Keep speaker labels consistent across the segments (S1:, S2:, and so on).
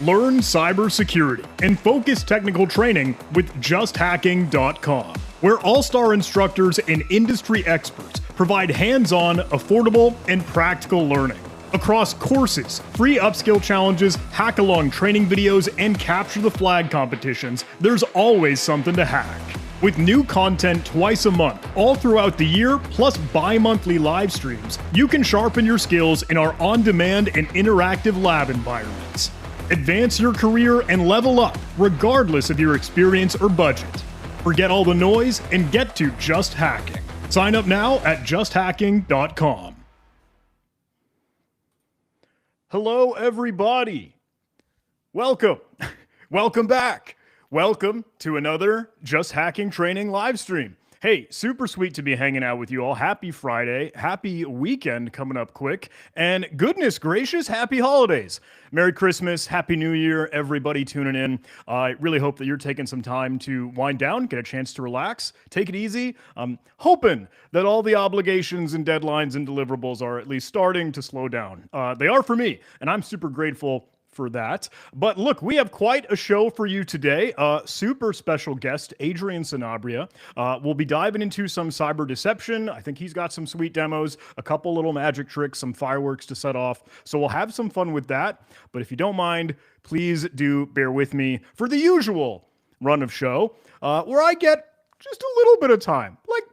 S1: Learn cybersecurity and focus technical training with justhacking.com, where all-star instructors and industry experts provide hands-on, affordable, and practical learning. Across courses, free upskill challenges, hack-along training videos, and capture the flag competitions, there's always something to hack. With new content twice a month, all throughout the year, plus bi-monthly live streams, you can sharpen your skills in our on-demand and interactive lab environments. Advance your career and level up, regardless of your experience or budget. Forget all the noise and get to Just Hacking. Sign up now at justhacking.com. Hello, everybody. Welcome. Welcome back. Welcome to another Just Hacking training live stream. Hey, super sweet to be hanging out with you all. Happy Friday. Happy weekend coming up quick. And goodness gracious, happy holidays. Merry Christmas. Happy New Year, everybody tuning in. I really hope that you're taking some time to wind down, get a chance to relax, take it easy. I'm hoping that all the obligations and deadlines and deliverables are at least starting to slow down. They are for me, and I'm super grateful for that. But look, we have quite a show for you today. Super special guest, Adrian Sanabria. We'll be diving into some cyber deception. I think he's got some sweet demos, a couple little magic tricks, some fireworks to set off. So we'll have some fun with that. But if you don't mind, please do bear with me for the usual run of show, where I get just a little bit of time, like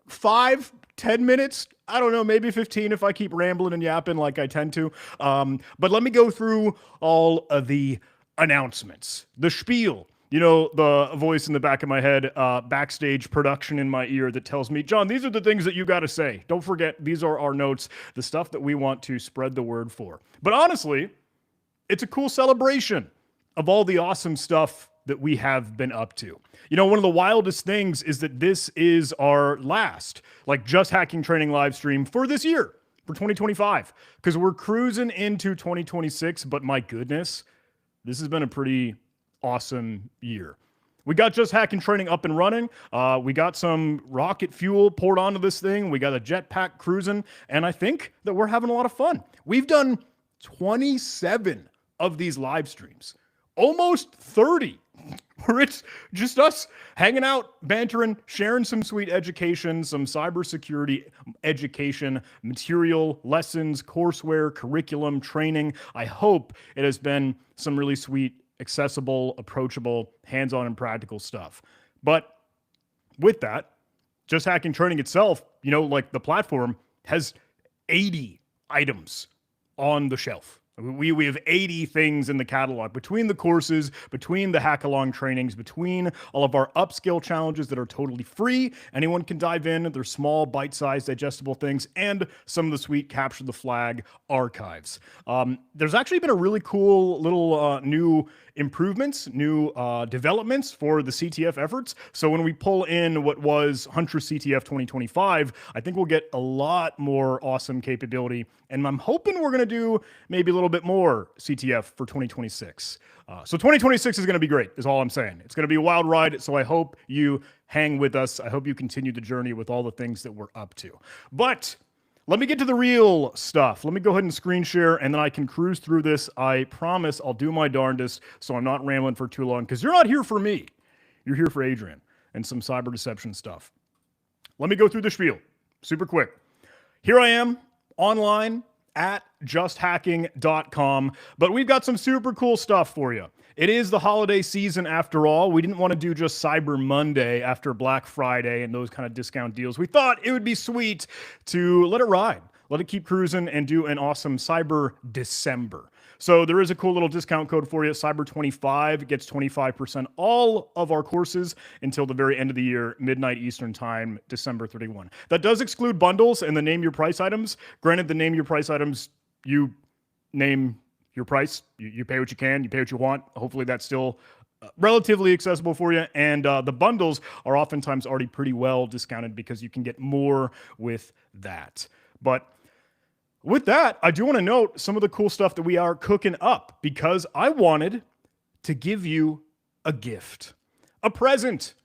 S1: 5-10 minutes. I don't know, maybe 15 if I keep rambling and yapping like I tend to. But let me go through all of the announcements, the spiel. You know, the voice in the back of my head, backstage production in my ear that tells me, John, these are the things that you got to say. Don't forget, these are our notes, the stuff that we want to spread the word for. But honestly, it's a cool celebration of all the awesome stuff that we have been up to. You know, one of the wildest things is that this is our last, Just Hacking training live stream for this year, for 2025, because we're cruising into 2026, but my goodness, this has been a pretty awesome year. We got Just Hacking training up and running. We got some rocket fuel poured onto this thing. We got a jetpack cruising, and I think that we're having a lot of fun. We've done 27 of these live streams, almost 30. Where it's just us hanging out, bantering, sharing some sweet education, some cybersecurity education, material, lessons, courseware, curriculum, training. I hope it has been some really sweet, accessible, approachable, hands-on and practical stuff. But with that, Just Hacking training itself, you know, like the platform has 80 items on the shelf. We have 80 things in the catalog between the courses, between the hack-along trainings, between all of our upskill challenges that are totally free. Anyone can dive in. They're small, bite-sized, digestible things, and some of the sweet Capture the Flag archives. There's actually been a really cool little new improvements, new developments for the CTF efforts. So when we pull in what was Huntress CTF 2025, I think we'll get a lot more awesome capability. And I'm hoping we're going to do maybe a little bit more CTF for 2026. So 2026 is going to be great, is all I'm saying. It's going to be a wild ride, so I hope you hang with us. I hope you continue the journey with all the things that we're up to. But let me get to the real stuff. Let me go ahead and screen share, and then I can cruise through this. I promise I'll do my darndest so I'm not rambling for too long, because you're not here for me. You're here for Adrian and some cyber deception stuff. Let me go through the spiel super quick. Here I am online at justhacking.com, but we've got some super cool stuff for you. It is the holiday season after all. We didn't want to do just Cyber Monday after Black Friday and those kind of discount deals. We thought it would be sweet to let it ride, let it keep cruising, and do an awesome Cyber December. So there is a cool little discount code for you. Cyber25 gets 25% all of our courses until the very end of the year, midnight Eastern time, December 31. That does exclude bundles and the name your price items. Granted, the name your price items, you name your price. You pay what you can, you pay what you want. Hopefully that's still relatively accessible for you. And the bundles are oftentimes already pretty well discounted because you can get more with that. But with that, I do want to note some of the cool stuff that we are cooking up because I wanted to give you a gift, a present,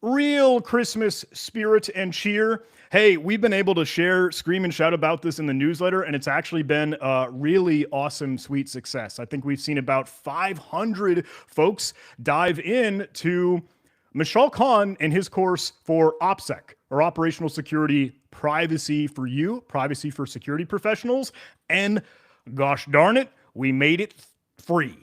S1: real Christmas spirit and cheer. Hey, we've been able to share, scream, and shout about this in the newsletter, and it's actually been a really awesome, sweet success. I think we've seen about 500 folks dive in to Mishal Khan and his course for OPSEC, or Operational Security Privacy for You, Privacy for Security Professionals. And gosh darn it, we made it free.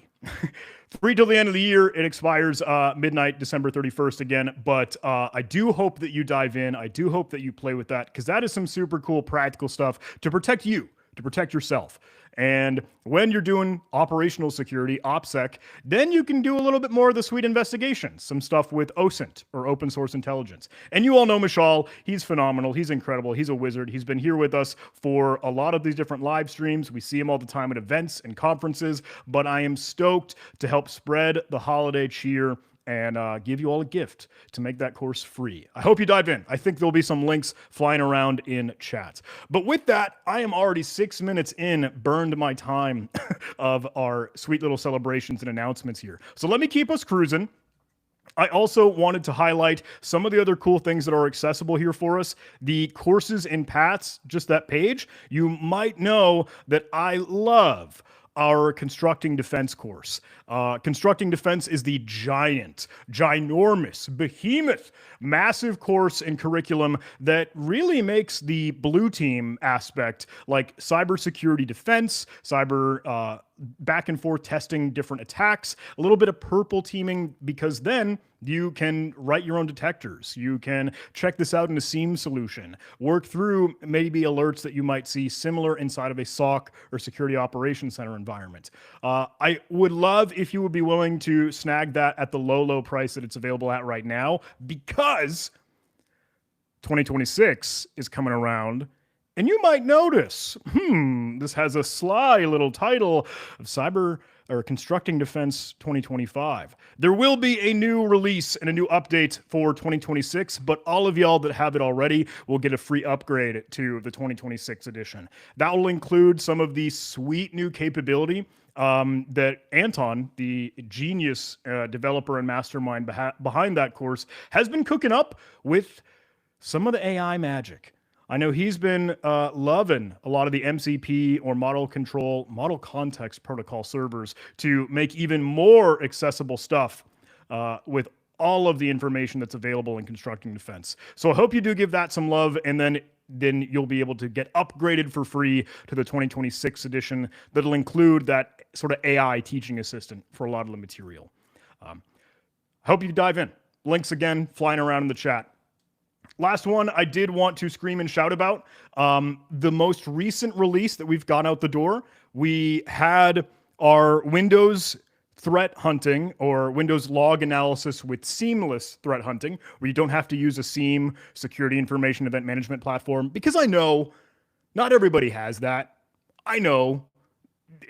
S1: Free till the end of the year. It expires midnight, December 31st again. But I do hope that you dive in. I do hope that you play with that, because that is some super cool practical stuff to protect you, to protect yourself. And when you're doing operational security, OPSEC, then you can do a little bit more of the sweet investigations, some stuff with OSINT, or open source intelligence. And you all know Mishal. He's phenomenal. He's incredible. He's a wizard. He's been here with us for a lot of these different live streams. We see him all the time at events and conferences, but I am stoked to help spread the holiday cheer and give you all a gift to make that course free. I hope you dive in. I think there'll be some links flying around in chat. But with that, I am already 6 minutes in, burned my time of our sweet little celebrations and announcements here. So let me keep us cruising. I also wanted to highlight some of the other cool things that are accessible here for us. The courses and paths, just that page. You might know that I love our Constructing Defense course. Constructing Defense is the ginormous, behemoth, massive course and curriculum that really makes the blue team aspect, like cybersecurity defense, cyber back and forth testing different attacks, a little bit of purple teaming, because then you can write your own detectors. You can check this out in a SIEM solution, work through maybe alerts that you might see similar inside of a SOC or Security Operations Center environment. I would love if you would be willing to snag that at the low price that it's available at right now, because 2026 is coming around. And you might notice, this has a sly little title of Cyber or Constructing Defense 2025. There will be a new release and a new update for 2026, but all of y'all that have it already will get a free upgrade to the 2026 edition. That will include some of the sweet new capability that Anton, the genius developer and mastermind behind that course, has been cooking up with some of the AI magic. I know he's been loving a lot of the MCP or model context protocol servers to make even more accessible stuff with all of the information that's available in Constructing Defense. So I hope you do give that some love, and then you'll be able to get upgraded for free to the 2026 edition that'll include that sort of AI teaching assistant for a lot of the material. I hope you dive in. Links again flying around in the chat. Last one I did want to scream and shout about. The most recent release that we've gone out the door, we had our Windows threat hunting, or Windows log analysis with seamless threat hunting, where you don't have to use a SIEM, security information event management platform, because I know not everybody has that. I know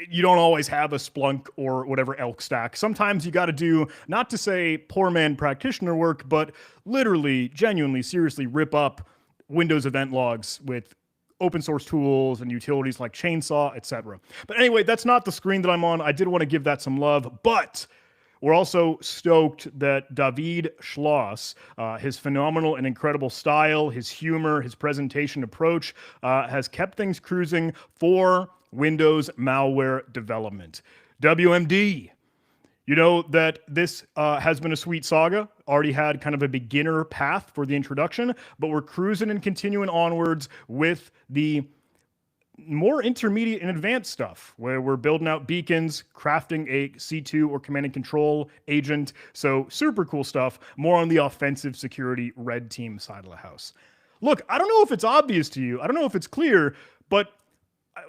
S1: you don't always have a Splunk or whatever elk stack. Sometimes you got to do, not to say poor man practitioner work, but literally, genuinely, seriously rip up Windows event logs with open source tools and utilities like Chainsaw, etc. But anyway, that's not the screen that I'm on. I did want to give that some love, but we're also stoked that David Schloss, his phenomenal and incredible style, his humor, his presentation approach, has kept things cruising for Windows malware development. WMD. You know that this has been a sweet saga, already had kind of a beginner path for the introduction, but we're cruising and continuing onwards with the more intermediate and advanced stuff, where we're building out beacons, crafting a C2 or command and control agent. So super cool stuff, more on the offensive security red team side of the house. Look, I don't know if it's obvious to you. I don't know if it's clear, but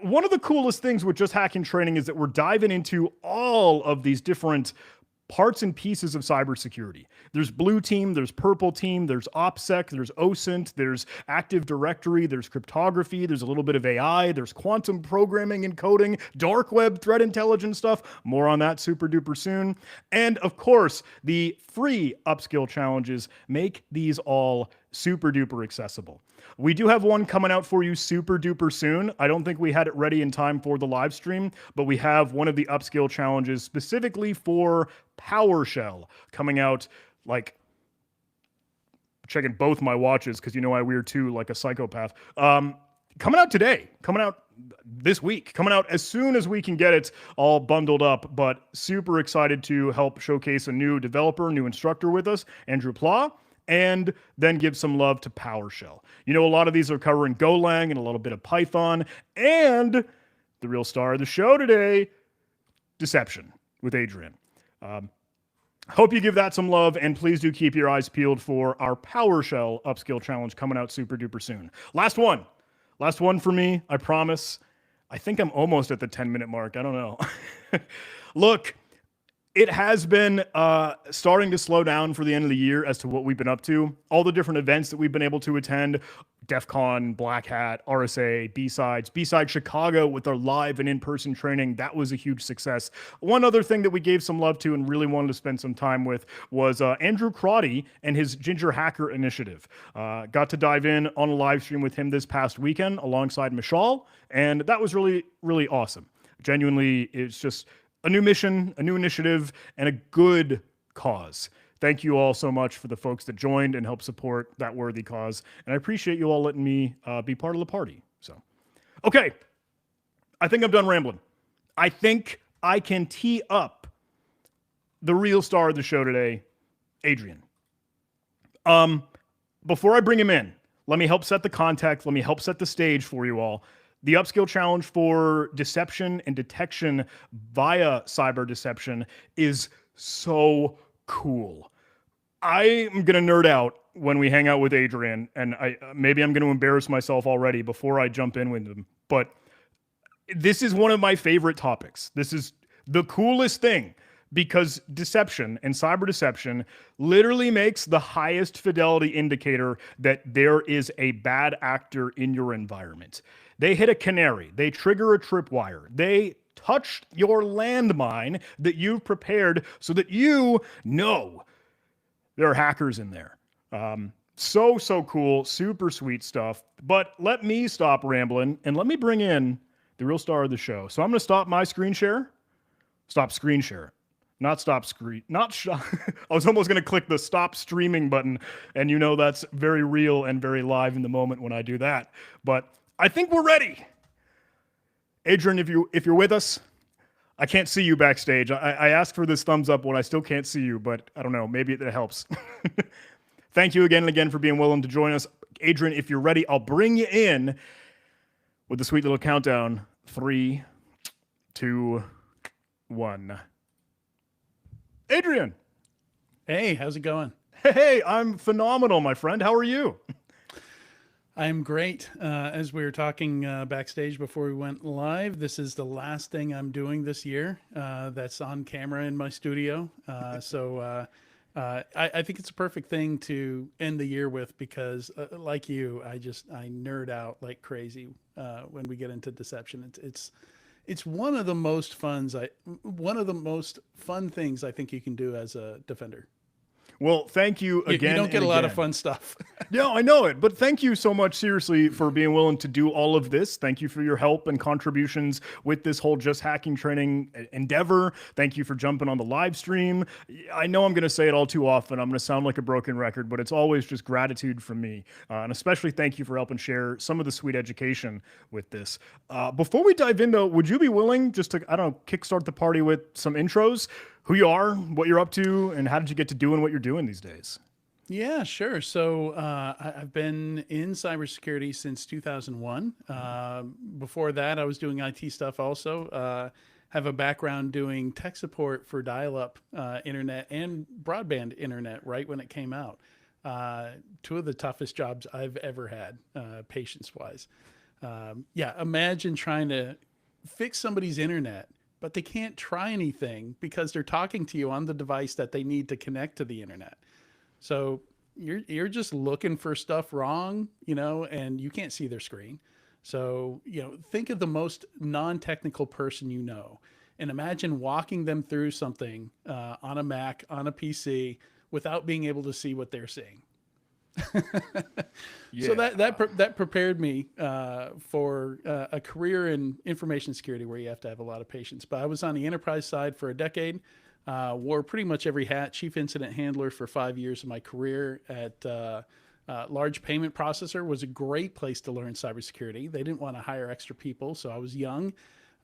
S1: one of the coolest things with Just Hacking Training is that we're diving into all of these different parts and pieces of cybersecurity. There's blue team, there's purple team, there's OPSEC, there's OSINT, there's Active Directory, there's cryptography, there's a little bit of AI, there's quantum programming and coding, dark web threat intelligence stuff. More on that super duper soon. And of course, the free upskill challenges make these all super duper accessible. We do have one coming out for you super duper soon. I don't think we had it ready in time for the live stream, but we have one of the upskill challenges specifically for PowerShell coming out like checking both my watches because you know I wear two like a psychopath. Coming out today, coming out this week, coming out as soon as we can get it all bundled up, but super excited to help showcase a new developer, new instructor with us, Andrew Pla, and then give some love to PowerShell. You know, a lot of these are covering Golang and a little bit of Python, and the real star of the show today, Deception with Adrian. Hope you give that some love, and please do keep your eyes peeled for our PowerShell Upskill Challenge coming out super duper soon. Last one for me, I promise. I think I'm almost at the 10-minute mark. I don't know. Look, it has been starting to slow down for the end of the year as to what we've been up to. All the different events that we've been able to attend, DEF CON, Black Hat, RSA, B-Side Chicago with our live and in-person training. That was a huge success. One other thing that we gave some love to and really wanted to spend some time with was Andrew Crotty and his Ginger Hacker initiative. Got to dive in on a live stream with him this past weekend alongside Mishal, and that was really, really awesome. Genuinely, it's just a new mission, a new initiative, and a good cause. Thank you all so much for the folks that joined and helped support that worthy cause. And I appreciate you all letting me be part of the party. So, okay, I think I'm done rambling. I think I can tee up the real star of the show today, Adrian. Before I bring him in, let me help set the context. Let me help set the stage for you all. The Upskill Challenge for deception and detection via cyber deception is so cool. I'm going to nerd out when we hang out with Adrian, and maybe I'm going to embarrass myself already before I jump in with him, but this is one of my favorite topics. This is the coolest thing because deception and cyber deception literally makes the highest fidelity indicator that there is a bad actor in your environment. They hit a canary, they trigger a tripwire, they touch your landmine that you've prepared so that you know there are hackers in there. So cool, super sweet stuff. But let me stop rambling and let me bring in the real star of the show. So I'm going to stop my screen share. Stop screen share. Not stop screen. I was almost going to click the stop streaming button, and you know that's very real and very live in the moment when I do that. But I think we're ready. Adrian, if you're with us, I can't see you backstage. I asked for this thumbs up when I still can't see you, but I don't know. Maybe it helps. Thank you again and again for being willing to join us. Adrian, if you're ready, I'll bring you in with the sweet little countdown. 3, 2, 1. Adrian.
S2: Hey, how's it going?
S1: Hey, I'm phenomenal, my friend. How are you?
S2: I'm great. As we were talking backstage before we went live, this is the last thing I'm doing this year that's on camera in my studio. So I think it's a perfect thing to end the year with because, like you, I nerd out like crazy when we get into deception. It's one of the most fun things I think you can do as a defender.
S1: Well, thank you again.
S2: You don't get a lot of fun stuff.
S1: No, I know it, but thank you so much, seriously, for being willing to do all of this. Thank you for your help and contributions with this whole Just Hacking training endeavor. Thank you for jumping on the live stream. I know I'm going to say it all too often. I'm going to sound like a broken record, but it's always just gratitude from me. And especially thank you for helping share some of the sweet education with this. Before we dive in, though, would you be willing just to, I don't know, kickstart the party with some intros? Who you are, what you're up to, and how did you get to doing what you're doing these days?
S2: Yeah, sure. So I've been in cybersecurity since 2001. Before that, I was doing IT stuff also. Have a background doing tech support for dial-up internet and broadband internet right when it came out. Two of the toughest jobs I've ever had, patience-wise. Imagine trying to fix somebody's internet, but they can't try anything because they're talking to you on the device that they need to connect to the internet. So you're just looking for stuff wrong, and you can't see their screen. So, think of the most non-technical person and imagine walking them through something on a Mac, on a PC, without being able to see what they're seeing. So that prepared me for a career in information security where you have to have a lot of patience. But I was on the enterprise side for a decade. Wore pretty much every hat. Chief incident handler for 5 years of my career at large payment processor was a great place to learn cybersecurity. They didn't want to hire extra people, so I was young.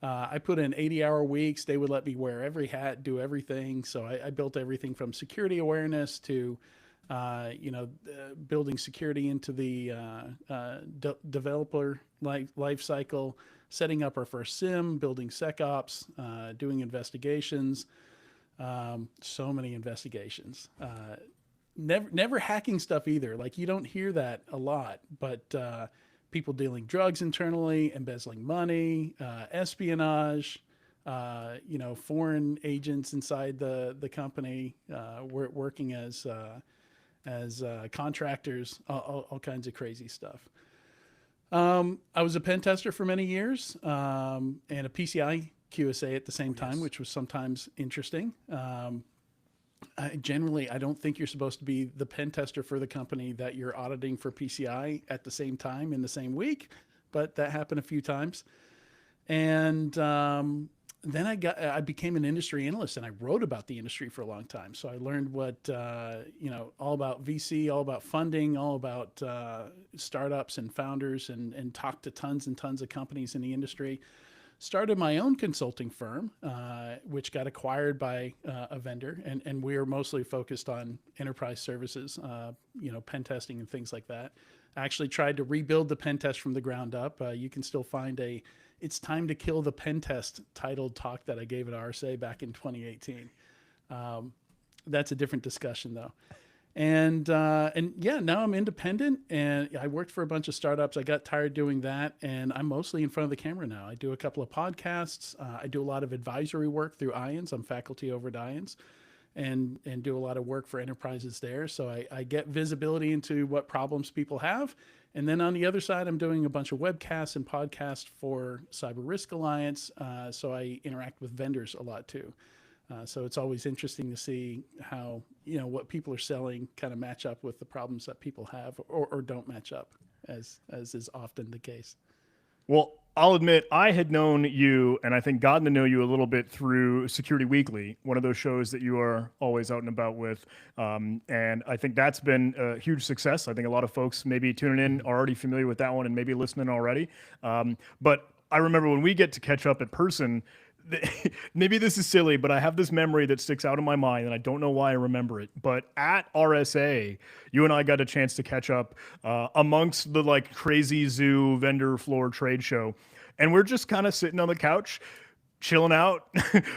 S2: I put in 80-hour weeks. They would let me wear every hat, do everything. So I built everything from security awareness to building security into the developer life cycle, setting up our first SIM, building SecOps, doing investigations. So many investigations. Never hacking stuff either. Like, you don't hear that a lot, but people dealing drugs internally, embezzling money, espionage, foreign agents inside the company, working as contractors, all kinds of crazy stuff. I was a pen tester for many years, and a PCI QSA at the same time, which was sometimes interesting. I don't think you're supposed to be the pen tester for the company that you're auditing for PCI at the same time in the same week, but that happened a few times. And then I became an industry analyst, and I wrote about the industry for a long time. So I learned what, all about VC, all about funding, all about startups and founders, and talked to tons and tons of companies in the industry. Started my own consulting firm, which got acquired by a vendor, and we are mostly focused on enterprise services, pen testing and things like that. I actually tried to rebuild the pen test from the ground up. You can still find "It's Time to Kill the Pen Test" titled talk that I gave at RSA back in 2018. That's a different discussion though. And yeah, now I'm independent, and I worked for a bunch of startups. I got tired doing that, and I'm mostly in front of the camera now. I do a couple of podcasts. I do a lot of advisory work through IONS. I'm faculty over at IONS, and do a lot of work for enterprises there. So I get visibility into what problems people have. And then on the other side, I'm doing a bunch of webcasts and podcasts for Cyber Risk Alliance. So I interact with vendors a lot too. So it's always interesting to see how, what people are selling kind of match up with the problems that people have, or don't match up, as is often the case.
S1: Well, I'll admit I had known you, and I think gotten to know you a little bit through Security Weekly, one of those shows that you are always out and about with. And I think that's been a huge success. I think a lot of folks maybe tuning in are already familiar with that one and maybe listening already. But I remember when we get to catch up in person, maybe this is silly, but I have this memory that sticks out in my mind, and I don't know why I remember it. But at RSA, you and I got a chance to catch up amongst the like crazy zoo vendor floor trade show, and we're just kind of sitting on the couch, chilling out,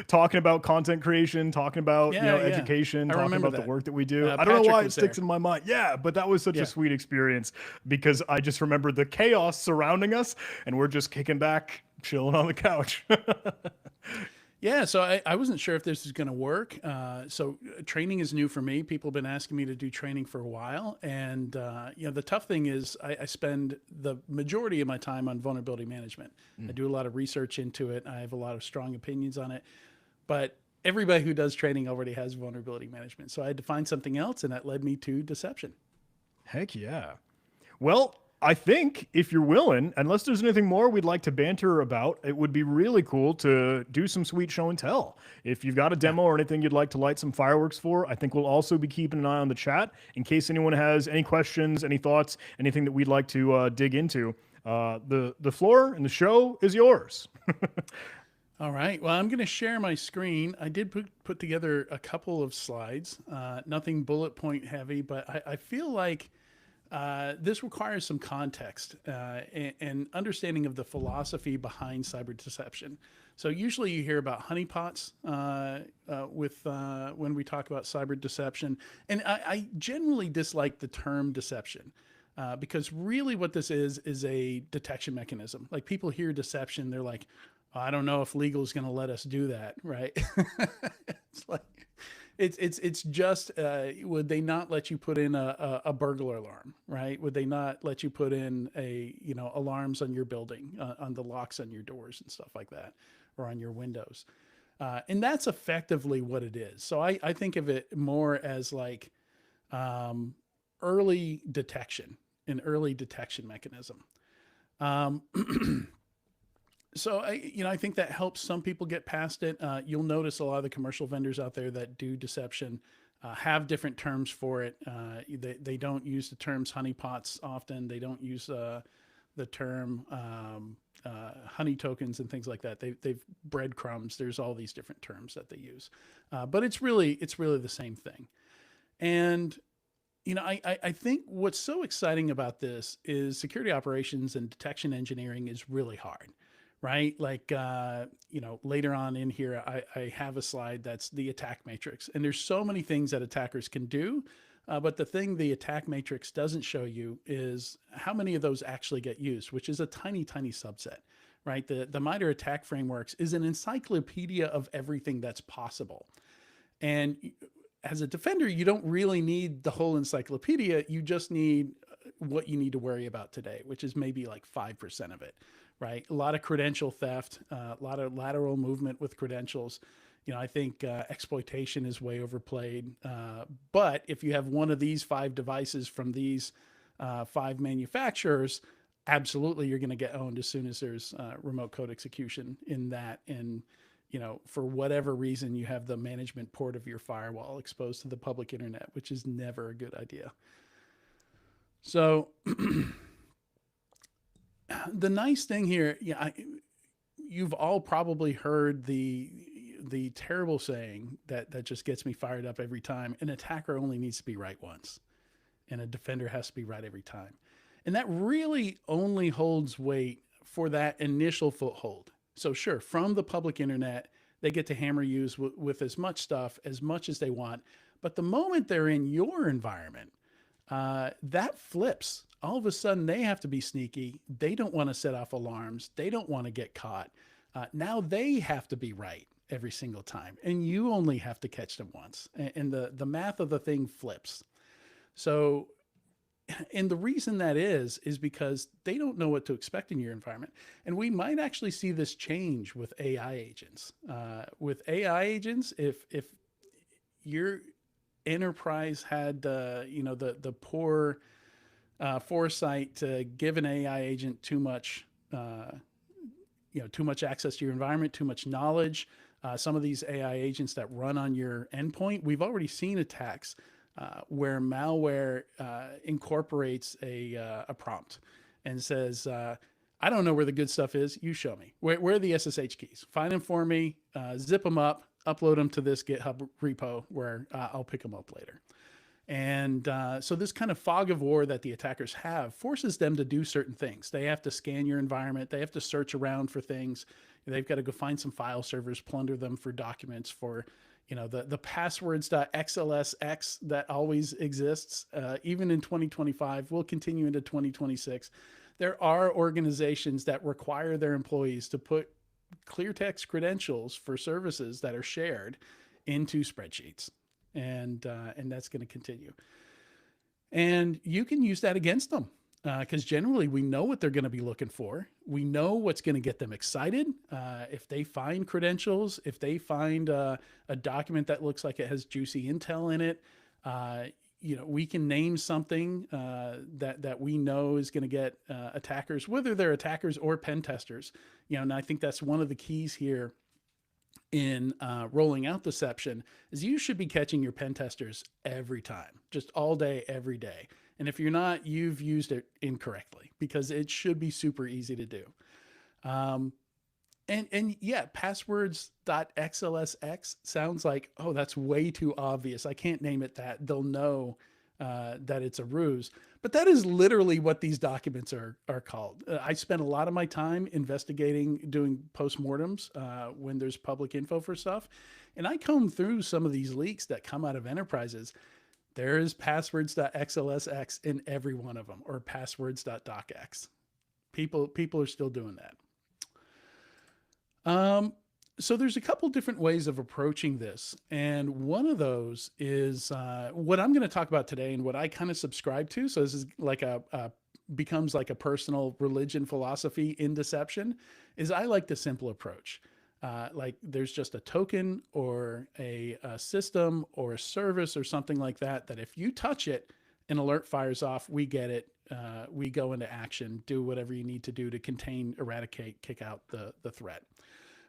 S1: talking about content creation, talking about education, talking about the work that we do. I don't know why it sticks in my mind. Yeah, but that was such a sweet experience, because I just remember the chaos surrounding us, and we're just kicking back, chilling on the couch.
S2: Yeah, so I wasn't sure if this is going to work. So training is new for me. People have been asking me to do training for a while. And, the tough thing is I spend the majority of my time on vulnerability management. I do a lot of research into it. I have a lot of strong opinions on it. But everybody who does training already has vulnerability management. So I had to find something else, and that led me to deception.
S1: Heck yeah. Well, I think if you're willing, unless there's anything more we'd like to banter about, it would be really cool to do some sweet show and tell. If you've got a demo or anything you'd like to light some fireworks for, I think we'll also be keeping an eye on the chat in case anyone has any questions, any thoughts, anything that we'd like to dig into. The floor and the show is yours.
S2: All right. Well, I'm going to share my screen. I did put together a couple of slides, nothing bullet point heavy, but I feel like this requires some context and understanding of the philosophy behind cyber deception. So usually you hear about honeypots when we talk about cyber deception. And I generally dislike the term deception because really what this is a detection mechanism. Like, people hear deception, they're like, oh, I don't know if legal is going to let us do that, right? It's like, it's just, would they not let you put in a burglar alarm, right? Would they not let you put in alarms on your building, on the locks on your doors and stuff like that, or on your windows? And that's effectively what it is. So I think of it more as like early detection, an early detection mechanism. So I think that helps some people get past it. You'll notice a lot of the commercial vendors out there that do deception have different terms for it. They don't use the terms honeypots often. They don't use the term honey tokens and things like that. They've breadcrumbs. There's all these different terms that they use, but it's really the same thing. And I think what's so exciting about this is security operations and detection engineering is really hard, right? Like, later on in here, I have a slide that's the attack matrix. And there's so many things that attackers can do. But the thing the attack matrix doesn't show you is how many of those actually get used, which is a tiny, tiny subset, right? The MITRE ATT&CK frameworks is an encyclopedia of everything that's possible. And as a defender, you don't really need the whole encyclopedia. You just need what you need to worry about today, which is maybe like 5% of it, right? A lot of credential theft, a lot of lateral movement with credentials. I think exploitation is way overplayed. But if you have one of these 5 devices from these 5 manufacturers, absolutely you're going to get owned as soon as there's remote code execution in that. And for whatever reason, you have the management port of your firewall exposed to the public internet, which is never a good idea. So the nice thing here, you've all probably heard the terrible saying that just gets me fired up every time: an attacker only needs to be right once, and a defender has to be right every time. And that really only holds weight for that initial foothold. So sure, from the public internet, they get to hammer you with as much stuff, as much as they want. But the moment they're in your environment, that flips. All of a sudden, they have to be sneaky. They don't want to set off alarms. They don't want to get caught. Now they have to be right every single time. And you only have to catch them once. And the math of the thing flips. So, and the reason that is because they don't know what to expect in your environment. And we might actually see this change with AI agents. With AI agents, if your enterprise had the poor foresight to give an AI agent too much access to your environment, too much knowledge, some of these AI agents that run on your endpoint, we've already seen attacks where malware incorporates a prompt and says, I don't know where the good stuff is. You show me. Where are the SSH keys? Find them for me, zip them up, upload them to this GitHub repo where I'll pick them up later. And so this kind of fog of war that the attackers have forces them to do certain things. They have to scan your environment. They have to search around for things. They've got to go find some file servers, plunder them for documents, for the passwords.xlsx that always exists, even in 2025, will continue into 2026. There are organizations that require their employees to put clear text credentials for services that are shared into spreadsheets. And that's going to continue. And you can use that against them because generally we know what they're going to be looking for. We know what's going to get them excited. If they find credentials, if they find a document that looks like it has juicy intel in it, we can name something that we know is going to get attackers, whether they're attackers or pen testers. And I think that's one of the keys here in rolling out deception is you should be catching your pen testers every time, just all day, every day. And if you're not, you've used it incorrectly because it should be super easy to do. And yeah, passwords.xlsx sounds like, oh, that's way too obvious. I can't name it that. They'll know that it's a ruse. But that is literally what these documents are called. I spend a lot of my time investigating, doing postmortems when there's public info for stuff. And I comb through some of these leaks that come out of enterprises. There is passwords.xlsx in every one of them, or passwords.docx. People are still doing that. So there's a couple different ways of approaching this. And one of those is what I'm going to talk about today and what I kind of subscribe to. So this is like becomes like a personal religion philosophy in deception, is I like the simple approach. Like there's just a token or a system or a service or something like that, that if you touch it, an alert fires off, we get it, we go into action, do whatever you need to do to contain, eradicate, kick out the threat.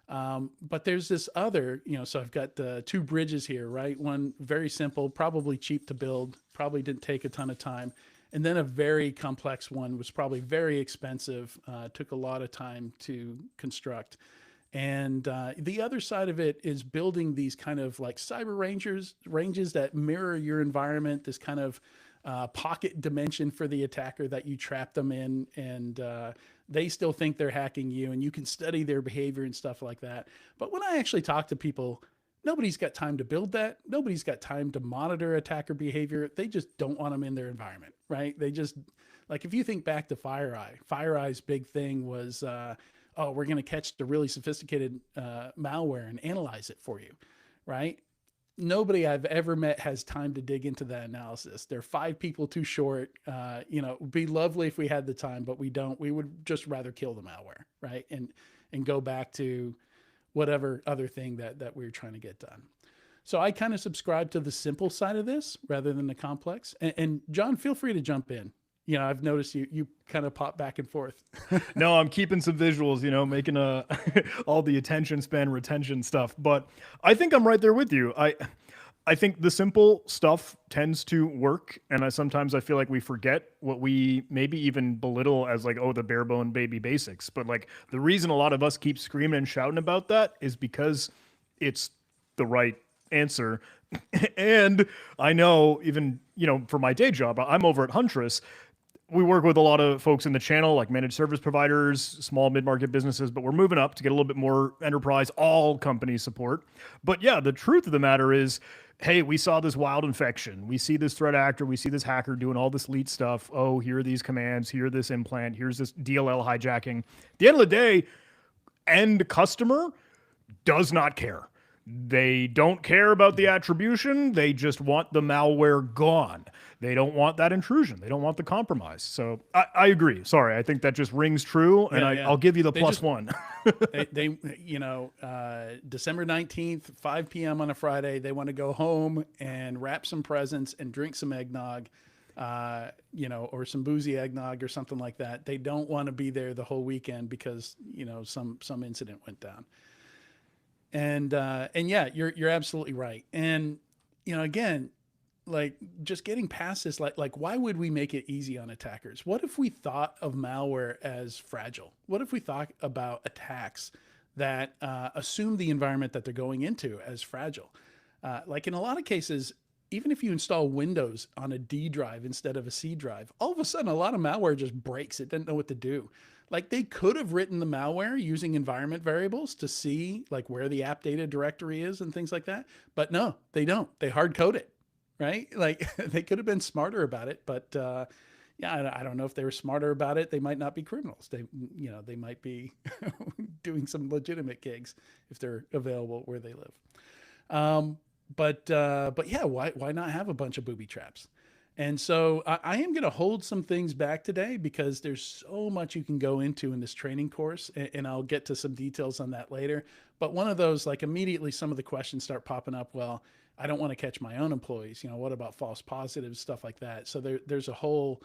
S2: But there's this other, so I've got the two bridges here, right? One very simple, probably cheap to build, probably didn't take a ton of time. And then a very complex one was probably very expensive, took a lot of time to construct. And the other side of it is building these kind of like cyber ranges that mirror your environment, this kind of pocket dimension for the attacker that you trap them in, and they still think they're hacking you, and you can study their behavior and stuff like that. But when I actually talk to people, nobody's got time to build that. Nobody's got time to monitor attacker behavior. They just don't want them in their environment, right? They just, like, if you think back to FireEye's big thing was, oh, we're going to catch the really sophisticated malware and analyze it for you, right? Nobody I've ever met has time to dig into that analysis. They're 5 people too short. It'd be lovely if we had the time, but we don't. We would just rather kill the malware, right? And go back to whatever other thing that we were trying to get done. So I kind of subscribe to the simple side of this rather than the complex. And John, feel free to jump in. I've noticed you kind of pop back and forth.
S1: No, I'm keeping some visuals, making all the attention span retention stuff. But I think I'm right there with you. I think the simple stuff tends to work, and sometimes I feel like we forget what we maybe even belittle as like, oh, the bare bone baby basics. But like the reason a lot of us keep screaming and shouting about that is because it's the right answer. And I know even, for my day job, I'm over at Huntress. We work with a lot of folks in the channel, like managed service providers, small mid-market businesses, but we're moving up to get a little bit more enterprise, all company support. But yeah, the truth of the matter is, hey, we saw this wild infection. We see this threat actor. We see this hacker doing all this lead stuff. Oh, here are these commands. Here this implant. Here's this DLL hijacking. At the end of the day, end customer does not care. They don't care about the attribution. They just want the malware gone. They don't want that intrusion. They don't want the compromise. So I agree. Sorry, I think that just rings true, and I'll give you the +1.
S2: December 19th, 5 p.m. on a Friday, they want to go home and wrap some presents and drink some eggnog, or some boozy eggnog or something like that. They don't want to be there the whole weekend because, some incident went down. And yeah, you're absolutely right. And, again, like just getting past this, like why would we make it easy on attackers? What if we thought of malware as fragile? What if we thought about attacks that assume the environment that they're going into as fragile? Like in a lot of cases, even if you install Windows on a D drive instead of a C drive, all of a sudden a lot of malware just breaks. It didn't know what to do. Like they could have written the malware using environment variables to see like where the app data directory is and things like that. But no, they don't. They hard code it, right? Like they could have been smarter about it, but yeah, I don't know if they were smarter about it. They might not be criminals. They might be doing some legitimate gigs if they're available where they live. But yeah, why not have a bunch of booby traps? And so I am going to hold some things back today because there's so much you can go into in this training course, and I'll get to some details on that later. But one of those, like immediately some of the questions start popping up. Well, I don't want to catch my own employees. What about false positives, stuff like that? So there's a whole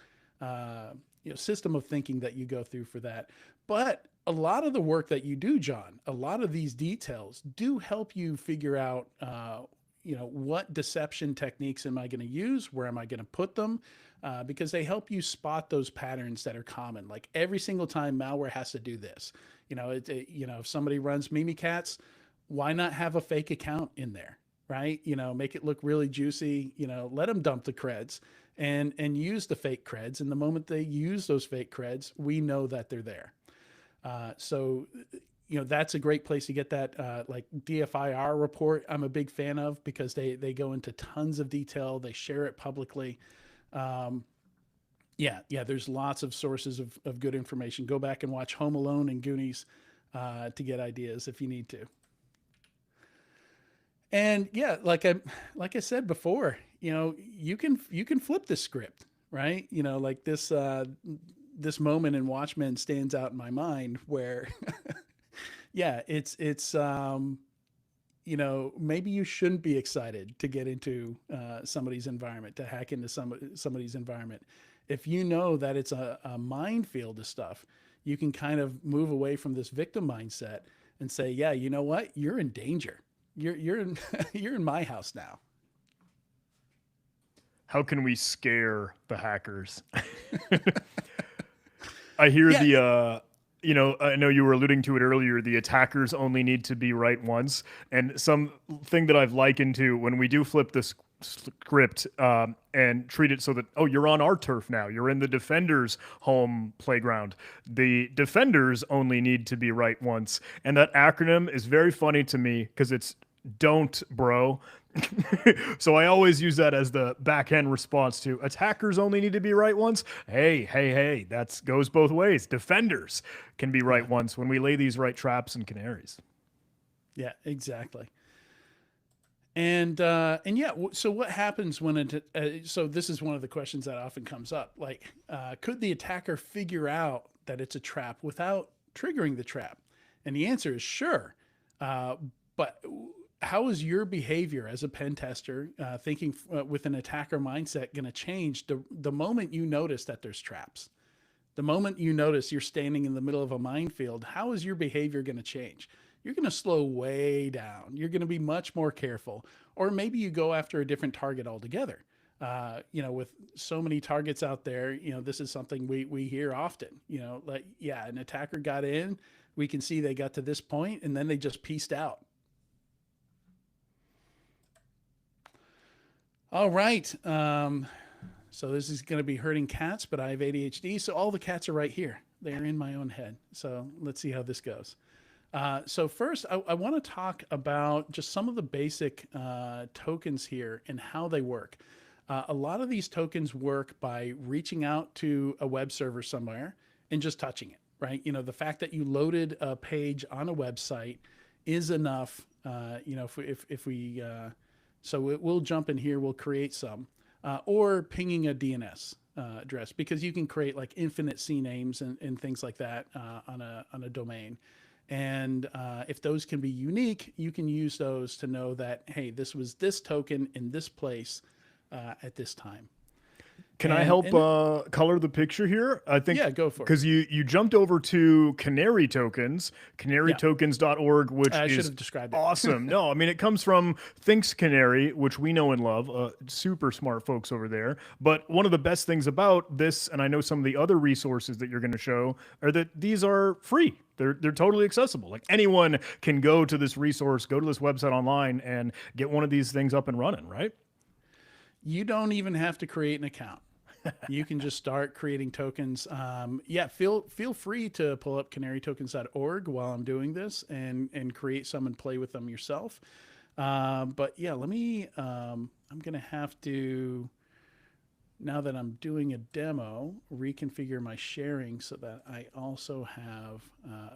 S2: system of thinking that you go through for that. But a lot of the work that you do, John, a lot of these details do help you figure out what deception techniques am I going to use? Where am I going to put them? Because they help you spot those patterns that are common. Like every single time malware has to do this. If somebody runs Mimikatz, why not have a fake account in there, right? Make it look really juicy. Let them dump the creds and use the fake creds. And the moment they use those fake creds, we know that they're there. So that's a great place to get that, like DFIR report. I'm a big fan of because they go into tons of detail. They share it publicly. There's lots of sources of good information. Go back and watch Home Alone and Goonies to get ideas if you need to. And yeah, like I said before, you can flip this script, right? Like this moment in Watchmen stands out in my mind where yeah, it's maybe you shouldn't be excited to get into somebody's environment, to hack into somebody's environment. if you know that it's a minefield of stuff, you can kind of move away from this victim mindset and say, yeah, you know what? You're in danger. You're in you're in my house now.
S1: How can we scare the hackers? I hear
S2: Yeah,
S1: I know you were alluding to it earlier. The attackers only need to be right once. And something that I've likened to when we do flip the script and treat it so that, oh, you're on our turf now. You're in the defender's home playground. The defenders only need to be right once. And that acronym is very funny to me because it's don't, bro. So I always use that as the backhand response to attackers only need to be right once. Hey, that goes both ways. Defenders can be right once when we lay these right traps and canaries.
S2: yeah, exactly. And yeah, so what happens when so this is one of the questions that often comes up. Like, could the attacker figure out that it's a trap without triggering the trap? And the answer is sure. But how is your behavior as a pen tester, thinking with an attacker mindset, going to change the moment you notice that there's traps? The moment you notice you're standing in the middle of a minefield, how is your behavior going to change? You're going to slow way down. You're going to be much more careful. Or maybe you go after a different target altogether. With so many targets out there, this is something we hear often. Like, yeah, an attacker got in. We can see they got to this point and then they just pieced out. All right. So this is going to be hurting cats, but I have ADHD. So all the cats are right here. They're in my own head. So let's see how this goes. So first, I want to talk about just some of the basic tokens here and how they work. A lot of these tokens work by reaching out to a web server somewhere and just touching it, right? The fact that you loaded a page on a website is enough. If we so we'll jump in here, we'll create some, or pinging a DNS address, because you can create like infinite CNAMEs and things like that on a domain. And if those can be unique, you can use those to know that, hey, this was this token in this place at this time.
S1: Can I help color the picture here? I think,
S2: yeah, go for it.
S1: Because you jumped over to Canary Tokens, canarytokens.org, which
S2: I should
S1: is
S2: have described it.
S1: awesome. No, I mean, it comes from Thinks Canary, which we know and love, super smart folks over there. But one of the best things about this, and I know some of the other resources that you're going to show, are that these are free. They're totally accessible. Like, anyone can go to this resource, go to this website online, and get one of these things up and running, right?
S2: You don't even have to create an account. You can just start creating tokens. Feel free to pull up canarytokens.org while I'm doing this and create some and play with them yourself. But yeah, let me, I'm going to have to, now that I'm doing a demo, reconfigure my sharing so that I also have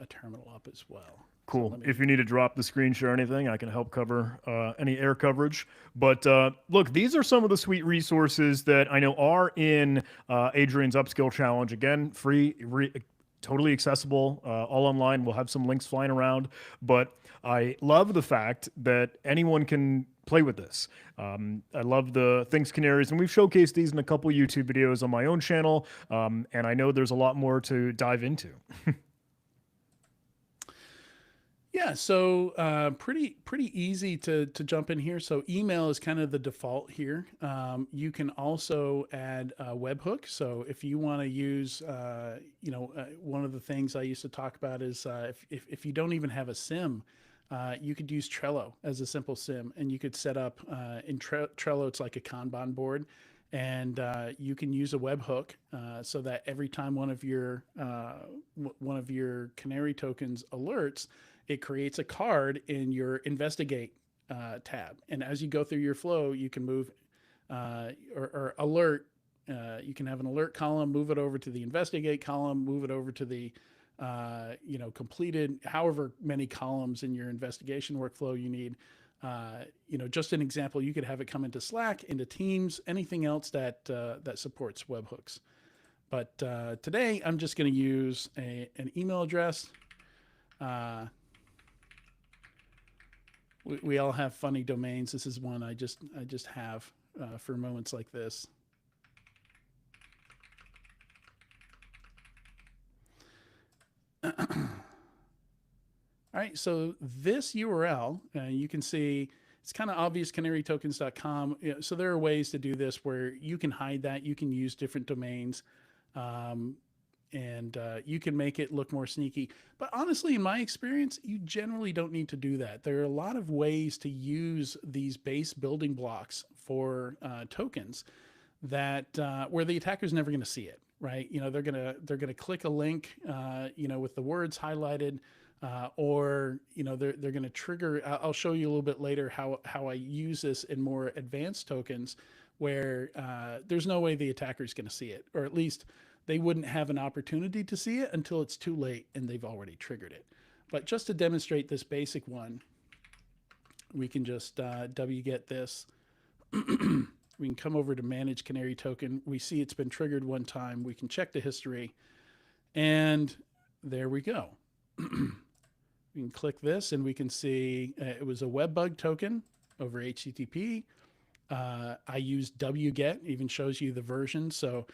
S2: a terminal up as well.
S1: Cool.
S2: So
S1: if you need to drop the screen share or anything, I can help cover any air coverage. But look, these are some of the sweet resources that I know are in Adrian's Upskill Challenge. Again, free, totally accessible, all online. We'll have some links flying around. But I love the fact that anyone can play with this. I love the Thinks Canaries, and we've showcased these in a couple YouTube videos on my own channel. And I know there's a lot more to dive into.
S2: Yeah, so pretty easy to jump in here. So email is kind of the default here. You can also add a webhook. So if you want to use, one of the things I used to talk about is if you don't even have a SIM, you could use Trello as a simple SIM, and you could set up in Trello. It's like a Kanban board, and you can use a webhook so that every time one of your Canary tokens alerts, it creates a card in your investigate tab. And as you go through your flow, you can move or alert. You can have an alert column, move it over to the investigate column, move it over to the completed, however many columns in your investigation workflow you need. Just an example, you could have it come into Slack, into Teams, anything else that supports webhooks. But today I'm just going to use an email address. We all have funny domains. This is one I just have for moments like this. All right, so this URL, you can see it's kind of obvious, canarytokens.com. So there are ways to do this where you can hide that. You can use different domains, um, and you can make it look more sneaky. But honestly, in my experience, you generally don't need to do that. There are a lot of ways to use these base building blocks for tokens that where the attacker's never going to see it, right? They're gonna click a link, with the words highlighted, or they're going to trigger. I'll show you a little bit later how I use this in more advanced tokens, where there's no way the attacker is going to see it, or at least they wouldn't have an opportunity to see it until it's too late and they've already triggered it. But just to demonstrate this basic one, we can just wget this. We can come over to manage canary token. We see it's been triggered one time. We can check the history, and there we go. We can click this and we can see it was a web bug token over HTTP. I used wget, even shows you the version. So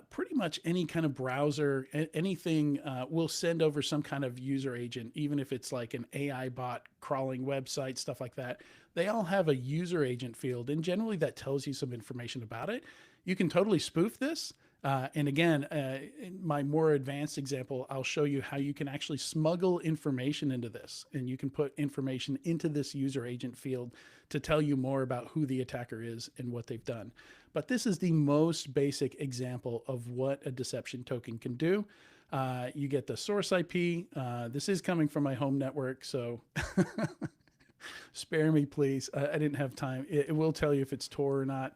S2: pretty much any kind of browser, anything will send over some kind of user agent, even if it's like an AI bot crawling website, stuff like that. They all have a user agent field, and generally that tells you some information about it. You can totally spoof this. And again, in my more advanced example, I'll show you how you can actually smuggle information into this, and you can put information into this user agent field to tell you more about who the attacker is and what they've done. But this is the most basic example of what a deception token can do. You get the source IP. This is coming from my home network, so spare me, please. I didn't have time. It will tell you if it's Tor or not.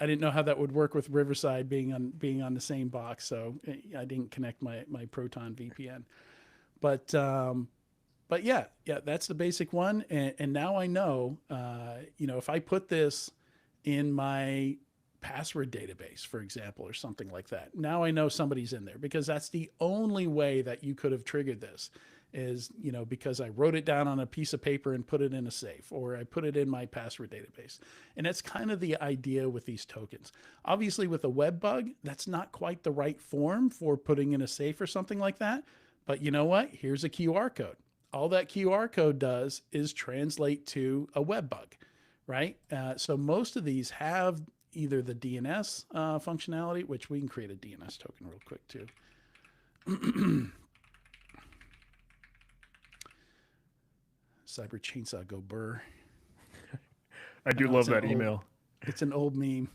S2: I didn't know how that would work with Riverside being on the same box, so I didn't connect my Proton VPN. But yeah, that's the basic one. And now I know, if I put this in my password database, for example, or something like that, now I know somebody's in there, because that's the only way that you could have triggered this. Is, because I wrote it down on a piece of paper and put it in a safe, or I put it in my password database. And that's kind of the idea with these tokens. Obviously, with a web bug, that's not quite the right form for putting in a safe or something like that. But you know what? Here's a QR code. All that QR code does is translate to a web bug, right? So most of these have either the DNS functionality, which we can create a DNS token real quick too. Cyber Chainsaw go burr.
S1: I do love that email.
S2: It's an old meme.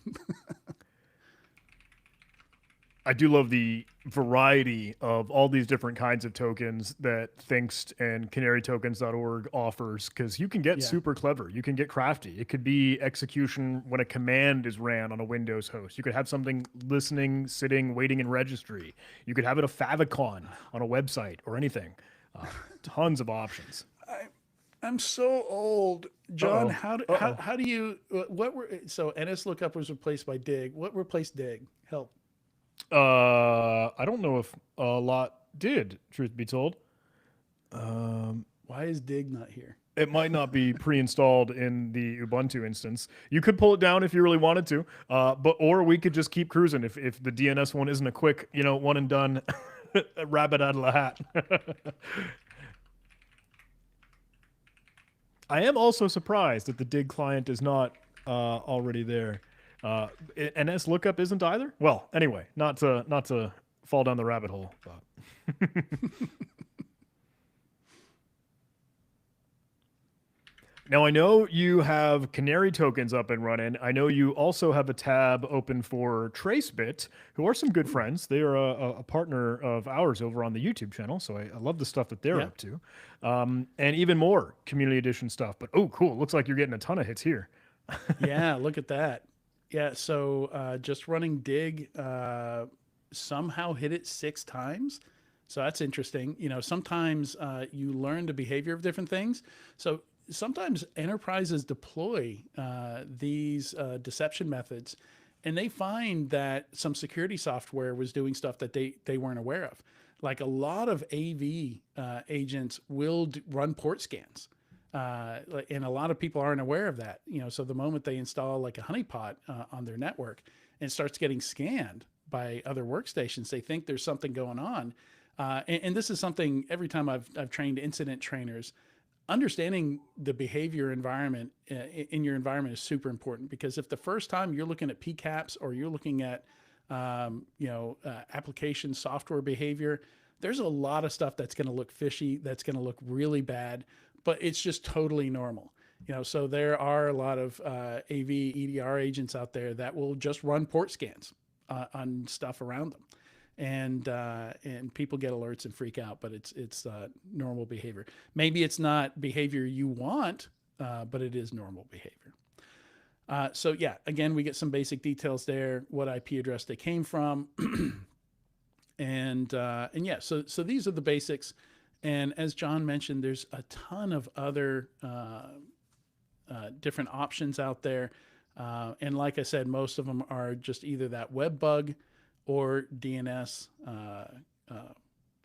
S1: I do love the variety of all these different kinds of tokens that Thinkst and canarytokens.org offers, because you can get super clever. You can get crafty. It could be execution when a command is ran on a Windows host. You could have something listening, sitting, waiting in registry. You could have it a favicon on a website or anything. Tons of options.
S2: I'm so old, John. How do you so NSLOOKUP was replaced by Dig. What replaced Dig? Help.
S1: I don't know if a lot did, truth be told.
S2: Why is Dig not here?
S1: It might not be pre-installed in the Ubuntu instance. You could pull it down if you really wanted to, or we could just keep cruising if the DNS one isn't a quick, one and done rabbit out of the hat. I am also surprised that the Dig client is not already there. NSLOOKUP isn't either. Well, anyway, not to fall down the rabbit hole. But. Now, I know you have Canary tokens up and running. I know you also have a tab open for TraceBit, who are some good friends. They are a partner of ours over on the YouTube channel, so I love the stuff that they're up to. And even more community edition stuff. But, oh, cool. Looks like you're getting a ton of hits here.
S2: Yeah, look at that. Yeah, so just running Dig somehow hit it 6 times. So that's interesting. Sometimes you learn the behavior of different things. So sometimes enterprises deploy these deception methods, and they find that some security software was doing stuff that they weren't aware of. Like a lot of AV agents will run port scans, and a lot of people aren't aware of that. So the moment they install like a honeypot on their network and starts getting scanned by other workstations, they think there's something going on. And this is something every time I've trained incident trainers, understanding the behavior environment in your environment is super important, because if the first time you're looking at PCAPs or you're looking at application software behavior, there's a lot of stuff that's going to look fishy, that's going to look really bad, but it's just totally normal. So there are a lot of AV EDR agents out there that will just run port scans on stuff around them, and people get alerts and freak out, but it's normal behavior. Maybe it's not behavior you want, but it is normal behavior. So yeah, again, we get some basic details there, what IP address they came from, and yeah, so these are the basics. And as John mentioned, there's a ton of other different options out there. And like I said, most of them are just either that web bug or DNS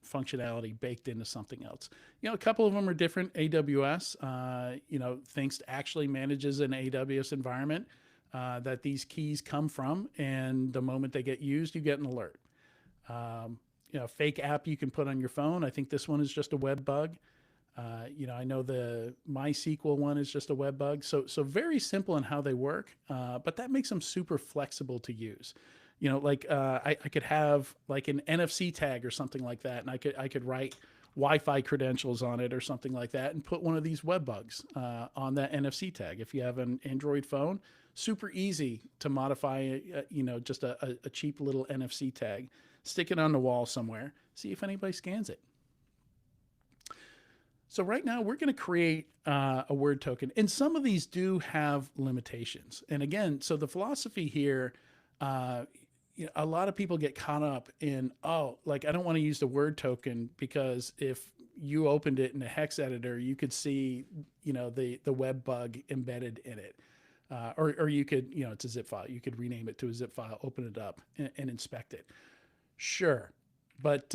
S2: functionality baked into something else. A couple of them are different. AWS, Thinkst actually manages an AWS environment that these keys come from, and the moment they get used, you get an alert. Fake app you can put on your phone. I think this one is just a web bug. I know the MySQL one is just a web bug. So very simple in how they work, but that makes them super flexible to use. I could have like an NFC tag or something like that, and I could write Wi-Fi credentials on it or something like that, and put one of these web bugs on that NFC tag. If you have an Android phone, super easy to modify, just a cheap little NFC tag, stick it on the wall somewhere, see if anybody scans it. So right now we're going to create a word token, and some of these do have limitations. And again, so the philosophy here, a lot of people get caught up in, I don't want to use the word token because if you opened it in a hex editor, you could see, the web bug embedded in it. Or you could, it's a zip file. You could rename it to a zip file, open it up and inspect it. Sure. But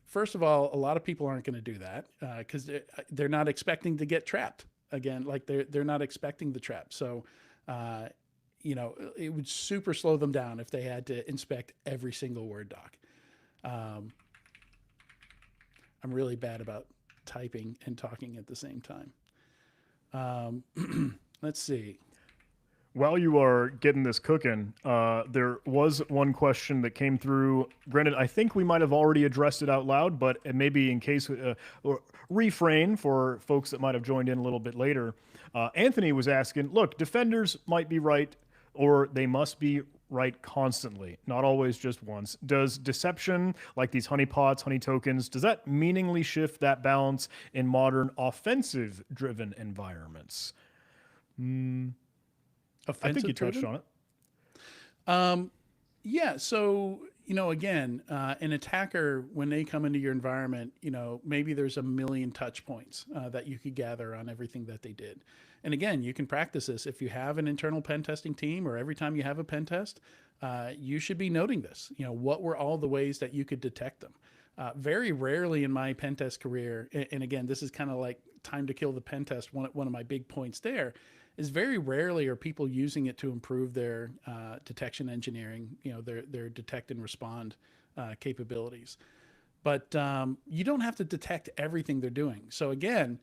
S2: first of all, a lot of people aren't going to do that because they're not expecting to get trapped. Again, like they're not expecting the trap. So, it would super slow them down if they had to inspect every single Word doc. I'm really bad about typing and talking at the same time. Let's see.
S1: While you are getting this cooking, there was one question that came through. Granted, I think we might have already addressed it out loud, but maybe in case, or refrain for folks that might have joined in a little bit later. Anthony was asking, look, defenders might be right, or they must be right constantly, not always just once. Does deception, like these honeypots, honey tokens, does that meaningfully shift that balance in modern offensive-driven environments? I think you touched on it.
S2: Yeah. So, again, an attacker, when they come into your environment, maybe there's a million touch points that you could gather on everything that they did. And again, you can practice this. If you have an internal pen testing team, or every time you have a pen test, you should be noting this. What were all the ways that you could detect them? Very rarely in my pen test career, and again, this is kind of like time to kill the pen test. One of my big points there is very rarely are people using it to improve their detection engineering, their detect and respond capabilities. But you don't have to detect everything they're doing. So again,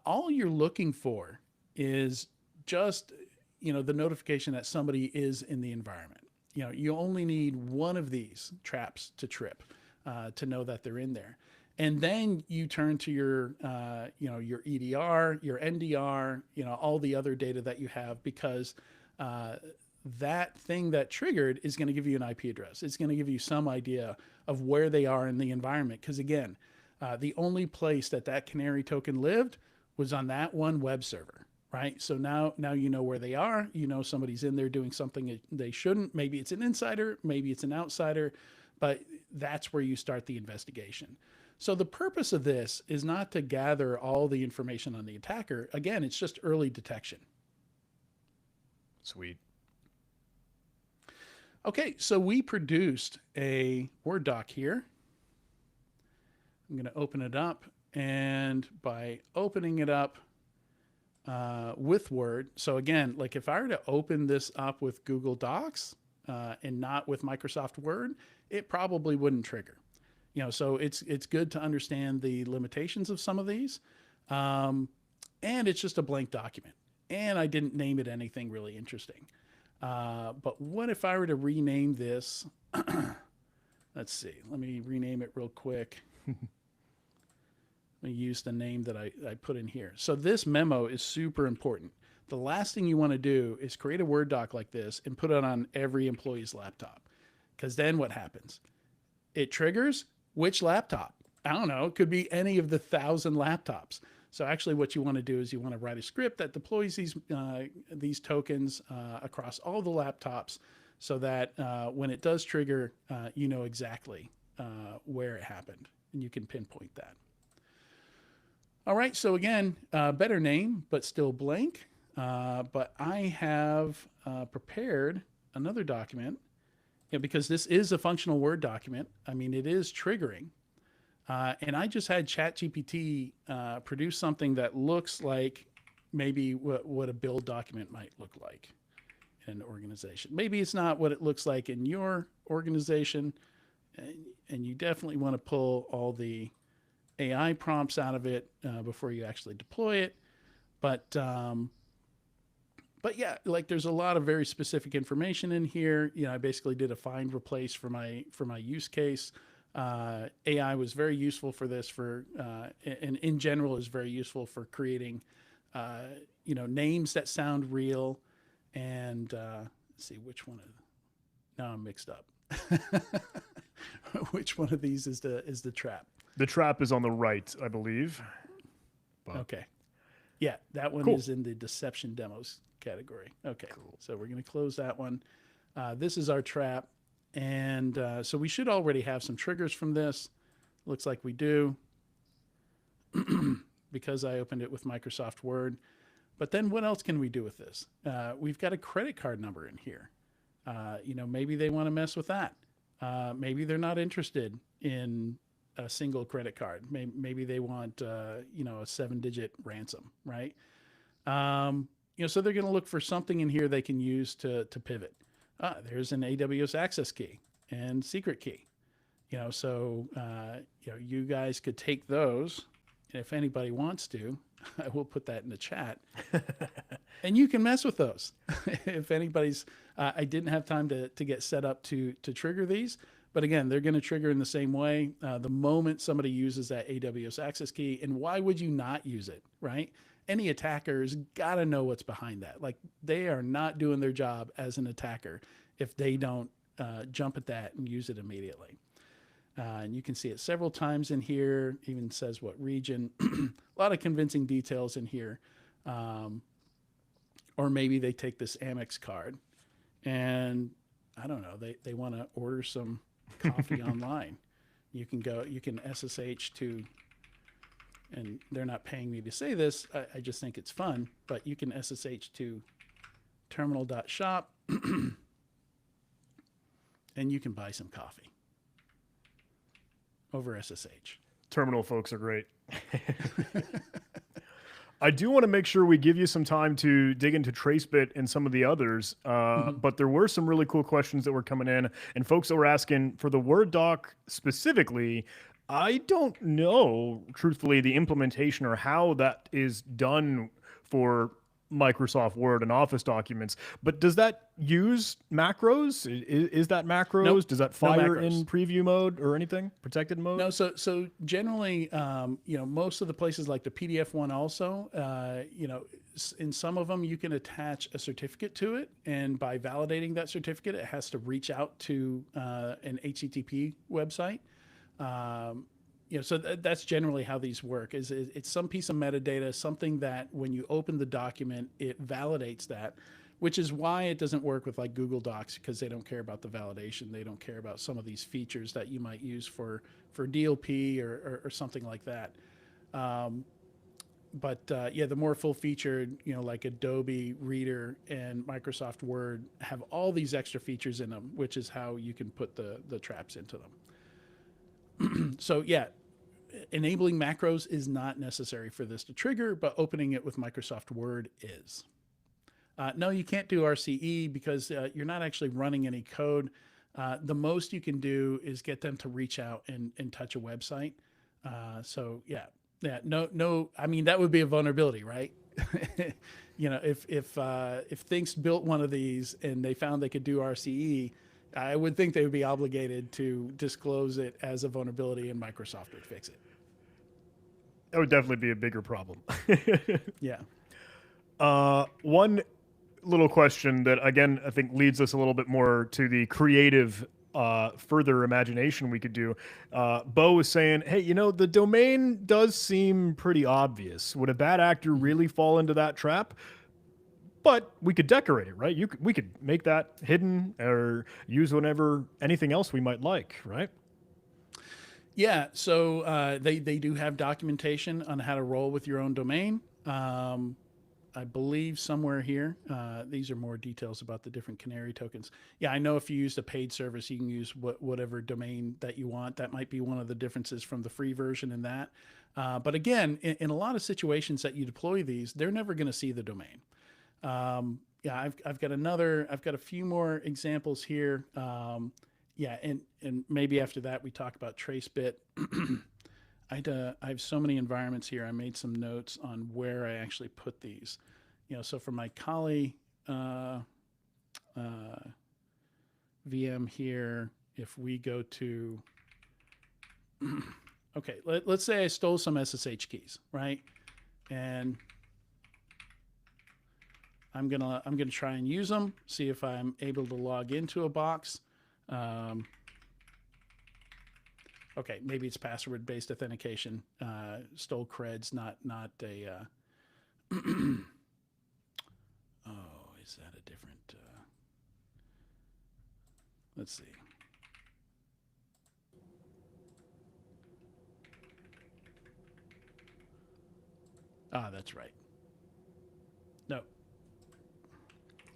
S2: all you're looking for is just, the notification that somebody is in the environment. You only need one of these traps to trip to know that they're in there. And then you turn to your EDR, your NDR, all the other data that you have, because that thing that triggered is going to give you an IP address. It's going to give you some idea of where they are in the environment. Because again, the only place that canary token lived was on that one web server, right? So now you know where they are. Somebody's in there doing something they shouldn't. Maybe it's an insider, maybe it's an outsider, but that's where you start the investigation. So the purpose of this is not to gather all the information on the attacker. Again, it's just early detection.
S1: Sweet.
S2: Okay, so we produced a Word doc here. I'm going to open it up, and by opening it up with Word, so again, like if I were to open this up with Google Docs and not with Microsoft Word, it probably wouldn't trigger. So it's good to understand the limitations of some of these. And it's just a blank document. And I didn't name it anything really interesting. But what if I were to rename this? Let's see. Let me rename it real quick. Let me use the name that I put in here. So this memo is super important. The last thing you want to do is create a Word doc like this and put it on every employee's laptop. Because then what happens? It triggers which laptop? I don't know. It could be any of the 1,000 laptops. So actually what you want to do is you want to write a script that deploys these tokens across all the laptops so that when it does trigger, you know exactly where it happened and you can pinpoint that. All right, so again, better name, but still blank. But I have prepared another document because this is a functional Word document. I mean, it is triggering. And I just had ChatGPT produce something that looks like maybe what a build document might look like in an organization. Maybe it's not what it looks like in your organization, and you definitely want to pull all the AI prompts out of it before you actually deploy it. But yeah, like there's a lot of very specific information in here. I basically did a find replace for my use case. AI was very useful for this and in general is very useful for creating, names that sound real. And let's see which one. Now I'm mixed up. Which one of these is the trap?
S1: The trap is on the right, I believe.
S2: But okay. Yeah, that one is in the deception demos category. Okay, cool. So we're going to close that one. This is our trap. And so we should already have some triggers from this. Looks like we do because I opened it with Microsoft Word. But then what else can we do with this? We've got a credit card number in here. Maybe they want to mess with that. Maybe they're not interested in a single credit card. Maybe they want, a 7-digit ransom, right? So they're going to look for something in here they can use to pivot. There's an AWS access key and secret key. So you guys could take those, and if anybody wants to, I will put that in the chat, and you can mess with those. If anybody's, I didn't have time to get set up to trigger these, but again, they're going to trigger in the same way the moment somebody uses that AWS access key. And why would you not use it, right? Any attacker's got to know what's behind that. Like they are not doing their job as an attacker if they don't jump at that and use it immediately. And you can see it several times in here, even says what region, a lot of convincing details in here. Or maybe they take this Amex card and I don't know, they want to order some coffee online. You can SSH to, and they're not paying me to say this, I just think it's fun, but you can SSH to terminal.shop and you can buy some coffee over SSH.
S1: Terminal folks are great. I do want to make sure we give you some time to dig into Tracebit and some of the others, but there were some really cool questions that were coming in, and folks that were asking for the Word doc specifically. I don't know, truthfully, the implementation or how that is done for Microsoft Word and Office documents, but does that use macros? Is that macros?
S2: Nope.
S1: Does that fire in preview mode or anything? Protected mode?
S2: No, so generally, most of the places like the PDF one also, in some of them you can attach a certificate to it, and by validating that certificate, it has to reach out to an HTTP website. So that's generally how these work. It's some piece of metadata, something that when you open the document, it validates that, which is why it doesn't work with like Google Docs, because they don't care about the validation. They don't care about some of these features that you might use for DLP or something like that. But the more full featured, like Adobe Reader and Microsoft Word have all these extra features in them, which is how you can put the traps into them. So enabling macros is not necessary for this to trigger, but opening it with Microsoft Word is. No, you can't do RCE because you're not actually running any code. The most you can do is get them to reach out and touch a website. So yeah, no. I mean, that would be a vulnerability, right? If Things built one of these and they found they could do RCE, I would think they would be obligated to disclose it as a vulnerability, and Microsoft would fix it.
S1: That would definitely be a bigger problem.
S2: Yeah.
S1: One little question that, again, I think leads us a little bit more to the creative, further imagination we could do. Bo was saying, hey, the domain does seem pretty obvious. Would a bad actor really fall into that trap? But we could decorate it, right? We could make that hidden or use anything else we might like, right?
S2: Yeah, so they do have documentation on how to roll with your own domain. I believe somewhere here, these are more details about the different Canary tokens. Yeah, I know if you used a paid service, you can use whatever domain that you want. That might be one of the differences from the free version in that. But again, in a lot of situations that you deploy these, they're never going to see the domain. Yeah, I've got a few more examples here. Yeah, and maybe after that we talk about TraceBit. I have so many environments here. I made some notes on where I actually put these. So for my Kali VM here, if we go to, okay, let's say I stole some SSH keys, right? And I'm gonna try and use them, see if I'm able to log into a box. Okay, maybe it's password-based authentication. Stole creds, not a. Oh, is that a different? Let's see. Ah, that's right. No.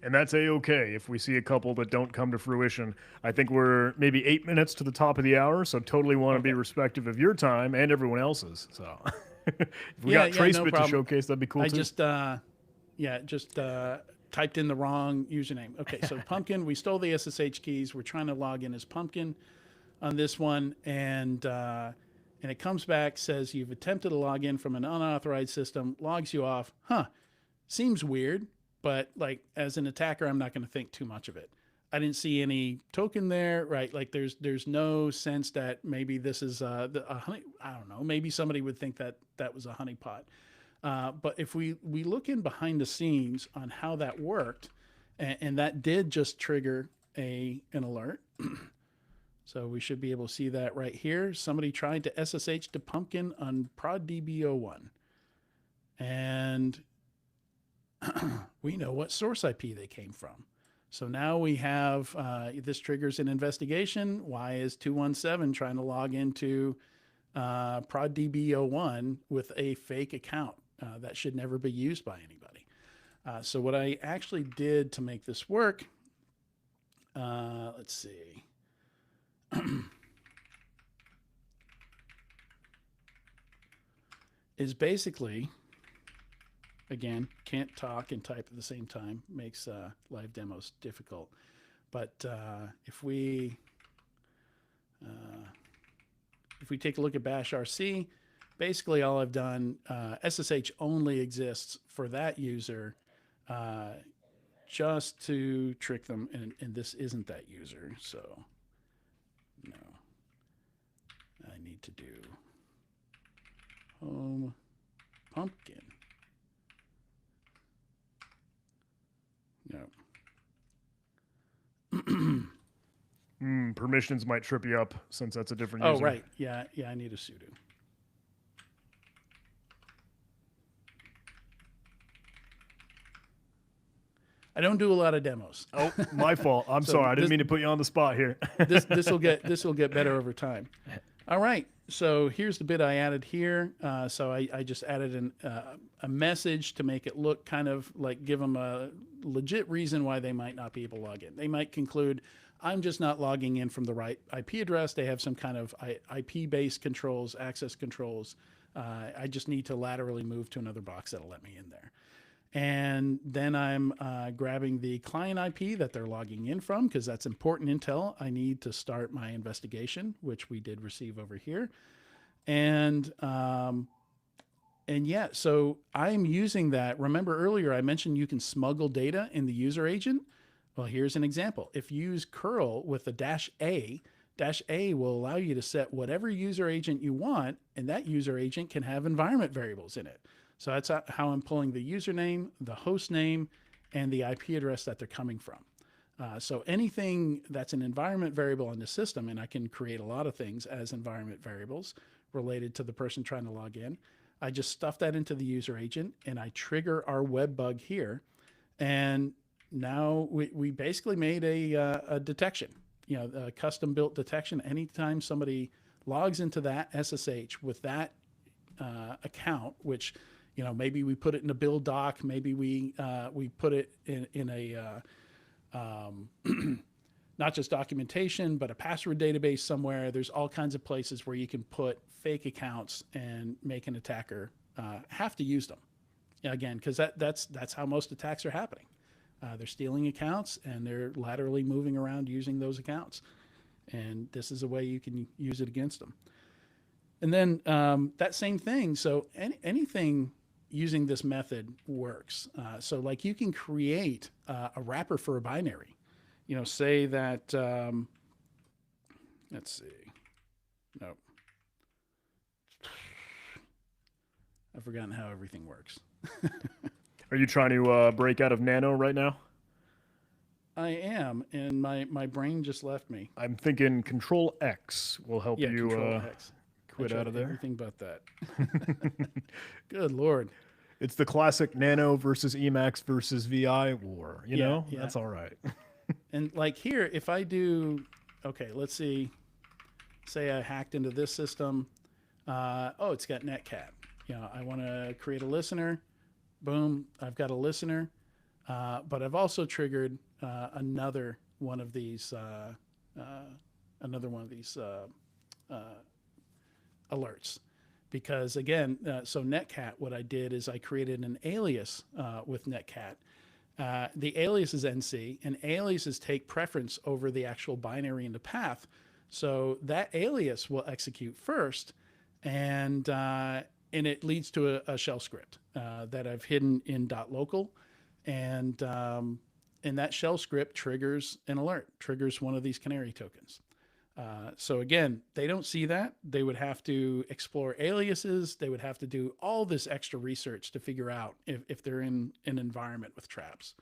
S1: And that's A-okay if we see a couple that don't come to fruition. I think we're maybe 8 minutes to the top of the hour, so totally want to be respectful of your time and everyone else's. So if we got TraceBit to showcase, that'd be cool too.
S2: I just typed in the wrong username. Okay, so Pumpkin, we stole the SSH keys. We're trying to log in as Pumpkin on this one, and it comes back, says you've attempted to log in from an unauthorized system, logs you off. Seems weird. But like as an attacker, I'm not going to think too much of it. I didn't see any token there, right? Like there's no sense that maybe this is a honey. I don't know. Maybe somebody would think that was a honeypot. But if we look in behind the scenes on how that worked, and that did just trigger an alert. So we should be able to see that right here. Somebody tried to SSH to Pumpkin on ProdDB01, and we know what source IP they came from. So now we have, this triggers an investigation. Why is 217 trying to log into ProdDB01 with a fake account? That should never be used by anybody. So what I actually did to make this work, let's see. is basically, again, can't talk and type at the same time, makes live demos difficult. But if we take a look at Bash RC, basically all I've done, SSH only exists for that user just to trick them, and this isn't that user, so no. I need to do home pumpkin. No.
S1: Permissions might trip you up since that's a different user.
S2: Oh, right. Yeah, I need a sudo. I don't do a lot of demos.
S1: Oh, my fault. I'm sorry. I didn't mean to put you on the spot here.
S2: this will get better over time. All right. So here's the bit I added here. So I just added a message to make it look kind of like, give them a legit reason why they might not be able to log in. They might conclude, I'm just not logging in from the right IP address. They have some kind of IP-based controls, access controls. I just need to laterally move to another box that'll let me in there. And then I'm grabbing the client IP that they're logging in from, because that's important intel I need to start my investigation, which we did receive over here. And yeah, so I'm using that. Remember earlier I mentioned you can smuggle data in the user agent? Well, here's an example. If you use curl with a dash A will allow you to set whatever user agent you want, and that user agent can have environment variables in it. So that's how I'm pulling the username, the host name, and the IP address that they're coming from. So anything that's an environment variable in the system, and I can create a lot of things as environment variables related to the person trying to log in, I just stuff that into the user agent and I trigger our web bug here. And now we basically made a detection, a custom built detection. Anytime somebody logs into that SSH with that account, which, maybe we put it in a build doc, maybe we put it in a, not just documentation, but a password database somewhere. There's all kinds of places where you can put fake accounts and make an attacker have to use them. Again, because that's how most attacks are happening. They're stealing accounts and they're laterally moving around using those accounts. And this is a way you can use it against them. And then that same thing. So anything using this method works. So like you can create a wrapper for a binary. Say that, let's see. Nope. I've forgotten how everything works.
S1: Are you trying to break out of Nano right now?
S2: I am, and my brain just left me.
S1: I'm thinking Control X will help you
S2: Control X.
S1: quit out of there.
S2: Everything but that. Good Lord.
S1: It's the classic Nano versus Emacs versus VI war, you know?
S2: Yeah.
S1: That's all right.
S2: And like here, if I do, okay, let's see, say I hacked into this system. Oh, it's got Netcat. I want to create a listener. Boom, I've got a listener. But I've also triggered another one of these alerts, because again, so Netcat, what I did is I created an alias with Netcat. The alias is NC, and aliases take preference over the actual binary in the path. So that alias will execute first, and it leads to a shell script that I've hidden in .local, and that shell script triggers an alert, triggers one of these canary tokens. So again, they don't see that. They would have to explore aliases. They would have to do all this extra research to figure out if they're in an environment with traps.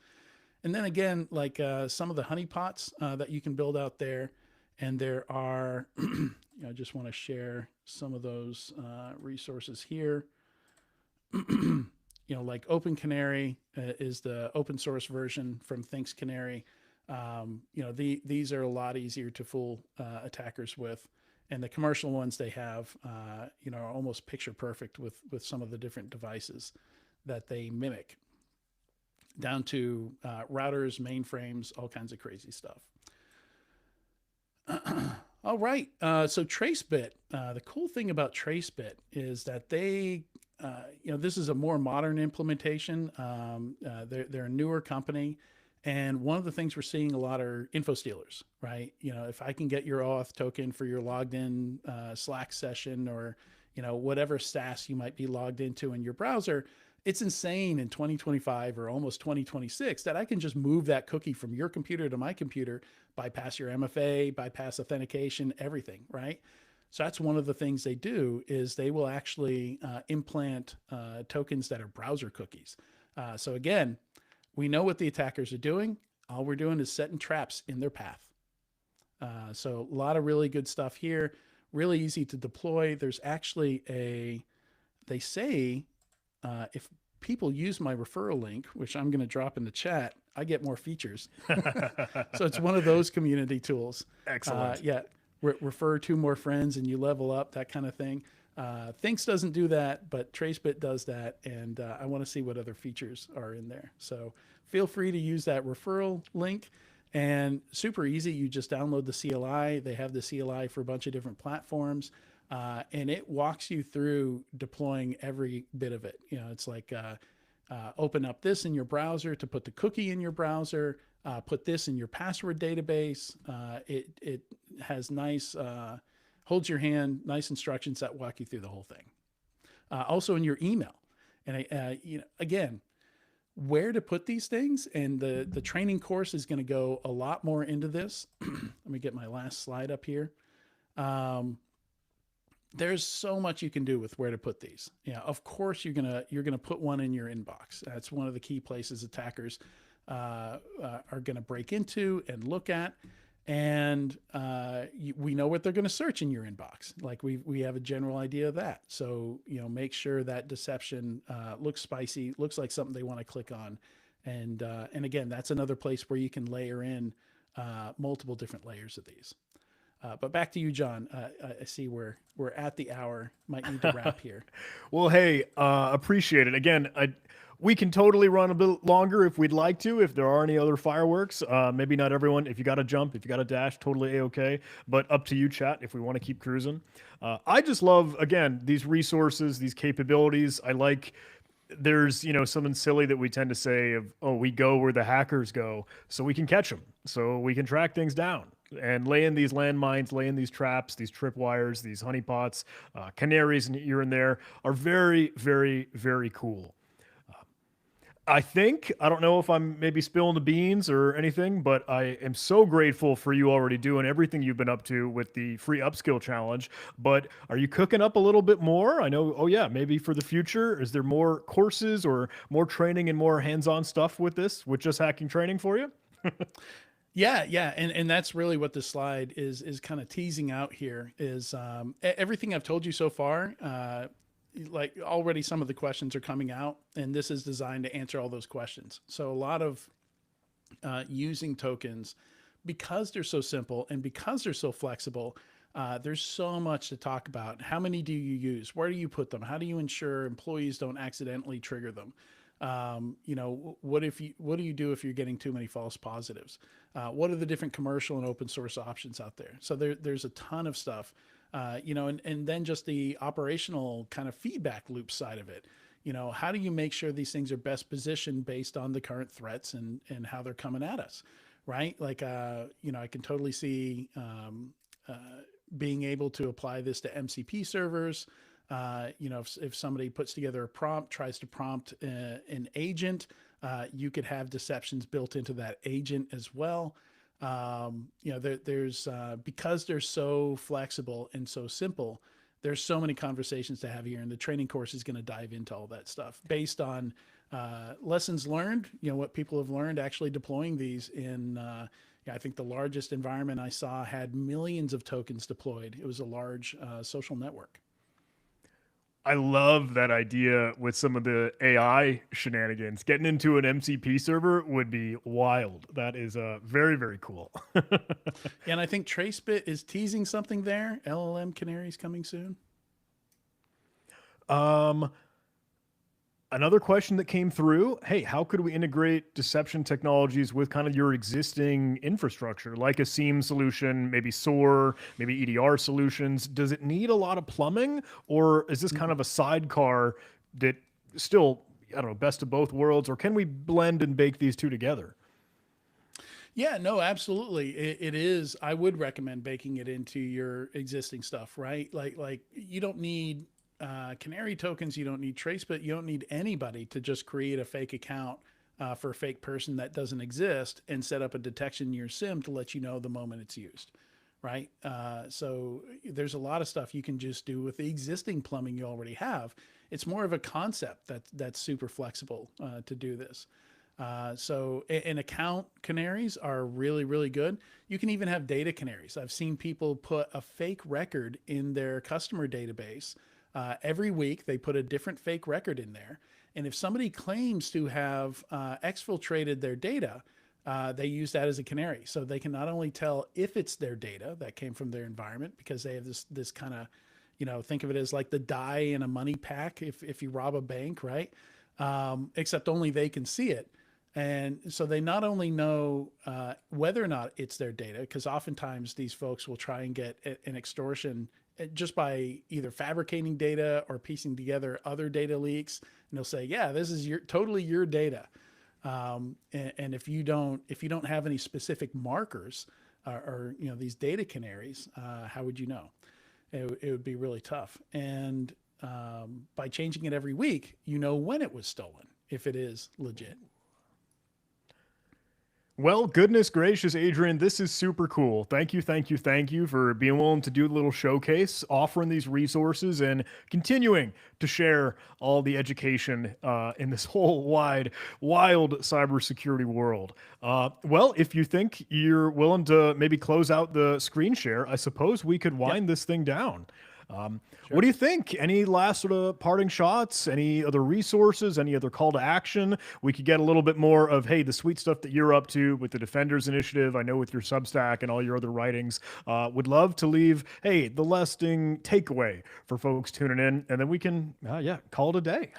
S2: And then again, like some of the honeypots that you can build out there, and there are, I just want to share some of those resources here. Like Open Canary is the open source version from Thinks Canary. These are a lot easier to fool attackers with, and the commercial ones they have, are almost picture perfect with some of the different devices that they mimic, down to routers, mainframes, all kinds of crazy stuff. All right, so Tracebit. The cool thing about Tracebit is that they, this is a more modern implementation. They're a newer company. And one of the things we're seeing a lot are info stealers, right? If I can get your auth token for your logged in Slack session, or, whatever SaaS you might be logged into in your browser, it's insane in 2025 or almost 2026 that I can just move that cookie from your computer to my computer, bypass your MFA, bypass authentication, everything, right? So that's one of the things they do, is they will actually implant tokens that are browser cookies. So again, we know what the attackers are doing. All we're doing is setting traps in their path. So a lot of really good stuff here, really easy to deploy. There's actually they say if people use my referral link, which I'm going to drop in the chat, I get more features. So it's one of those community tools.
S1: Excellent.
S2: Refer to more friends and you level up, that kind of thing. Thinks doesn't do that, but Tracebit does that, and I want to see what other features are in there. So feel free to use that referral link, and super easy. You just download the CLI. They have the CLI for a bunch of different platforms, and it walks you through deploying every bit of it. It's like open up this in your browser to put the cookie in your browser, put this in your password database. It has nice, holds your hand, nice instructions that walk you through the whole thing. Also in your email. And again, where to put these things, and the training course is going to go a lot more into this. Let me get my last slide up here. There's so much you can do with where to put these. Yeah, of course you're gonna put one in your inbox. That's one of the key places attackers are going to break into and look at. And we know what they're going to search in your inbox. Like we have a general idea of that. So make sure that deception looks spicy, looks like something they want to click on. And again, that's another place where you can layer in multiple different layers of these. But back to you, John. I see we're at the hour. Might need to wrap here.
S1: Well, hey, appreciate it. Again, we can totally run a bit longer if we'd like to, if there are any other fireworks. Maybe not everyone. If you got to jump, if you got to dash, totally A-okay. But up to you, chat, if we want to keep cruising. I just love, again, these resources, these capabilities. I like... There's, something silly that we tend to say of, oh, we go where the hackers go so we can catch them, so we can track things down and lay in these landmines, lay in these traps, these tripwires, these honeypots, canaries here and there are very, very, very cool. I don't know if I'm maybe spilling the beans or anything, but I am so grateful for you already doing everything you've been up to with the free upskill challenge. But are you cooking up a little bit more? I know, maybe for the future, is there more courses or more training and more hands-on stuff with this, with Just Hacking Training for you?
S2: Yeah. And that's really what this slide is kind of teasing out here is everything I've told you so far. Like already some of the questions are coming out, and this is designed to answer all those questions. So a lot of using tokens, because they're so simple and because they're so flexible, there's so much to talk about. How many do you use? Where do you put them? How do you ensure employees don't accidentally trigger them? What do you do if you're getting too many false positives? What are the different commercial and open source options out there? So there's a ton of stuff. And then just the operational kind of feedback loop side of it. How do you make sure these things are best positioned based on the current threats and how they're coming at us, right? Like, I can totally see being able to apply this to MCP servers. If somebody puts together a prompt, tries to prompt an agent, you could have deceptions built into that agent as well. There's because they're so flexible and so simple, there's so many conversations to have here, and the training course is going to dive into all that stuff based on lessons learned, what people have learned actually deploying these in, I think the largest environment I saw had millions of tokens deployed. It was a large social network.
S1: I love that idea with some of the AI shenanigans. Getting into an MCP server would be wild. That is very, very cool.
S2: And I think TraceBit is teasing something there. LLM Canaries coming soon.
S1: Another question that came through, hey, how could we integrate deception technologies with kind of your existing infrastructure, like a SIEM solution, maybe SOAR, maybe EDR solutions? Does it need a lot of plumbing, or is this kind of a sidecar that still, best of both worlds, or can we blend and bake these two together?
S2: Yeah, no, absolutely. It is. I would recommend baking it into your existing stuff, right? Like you don't need Canary tokens, you don't need TraceBit, you don't need anybody to just create a fake account for a fake person that doesn't exist and set up a detection in your SIM to let you know the moment it's used, right? So there's a lot of stuff you can just do with the existing plumbing you already have. It's more of a concept that's super flexible to do this. So an account canaries are really, really good. You can even have data canaries. I've seen people put a fake record in their customer database. Every week they put a different fake record in there. And if somebody claims to have exfiltrated their data, they use that as a canary. So they can not only tell if it's their data that came from their environment, because they have this kind of, think of it as like the die in a money pack if you rob a bank, right? Except only they can see it. And so they not only know whether or not it's their data, because oftentimes these folks will try and get an extortion just by either fabricating data or piecing together other data leaks, and they'll say, yeah, this is totally your data. And if you don't have any specific markers or these data canaries, how would you know? It would be really tough. And by changing it every week, you know when it was stolen, if it is legit.
S1: Well, goodness gracious, Adrian, this is super cool. Thank you, thank you, thank you for being willing to do a little showcase, offering these resources, and continuing to share all the education in this whole wild cybersecurity world. Well, if you think you're willing to maybe close out the screen share, I suppose we could wind this thing down. What do you think? Any last sort of parting shots? Any other resources? Any other call to action? We could get a little bit more of, hey, the sweet stuff that you're up to with the Defenders Initiative. I know with your Substack and all your other writings. Would love to leave, hey, the lasting takeaway for folks tuning in, and then we can, call it a day.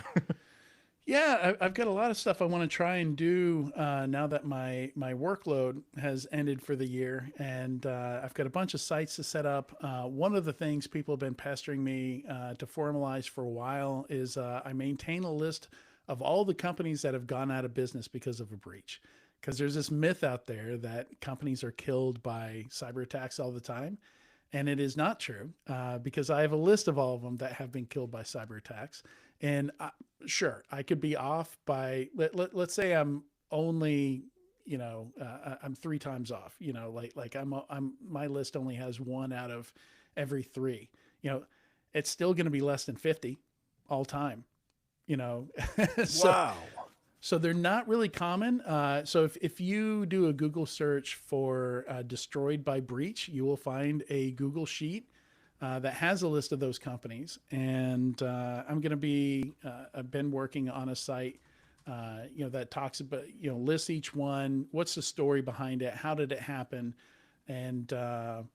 S2: Yeah, I've got a lot of stuff I want to try and do now that my workload has ended for the year, and I've got a bunch of sites to set up. One of the things people have been pestering me to formalize for a while is I maintain a list of all the companies that have gone out of business because of a breach. Because there's this myth out there that companies are killed by cyber attacks all the time. And it is not true because I have a list of all of them that have been killed by cyber attacks. And sure, I could be off by, let's say I'm only, I'm 3 times off, like my list only has 1 out of every 3, it's still going to be less than 50 all time, So,
S1: Wow.
S2: so they're not really common. So if you do a Google search for destroyed by breach, you will find a Google sheet that has a list of those companies. And I'm going to be, I've been working on a site, that talks about, lists each one. What's the story behind it? How did it happen? And, a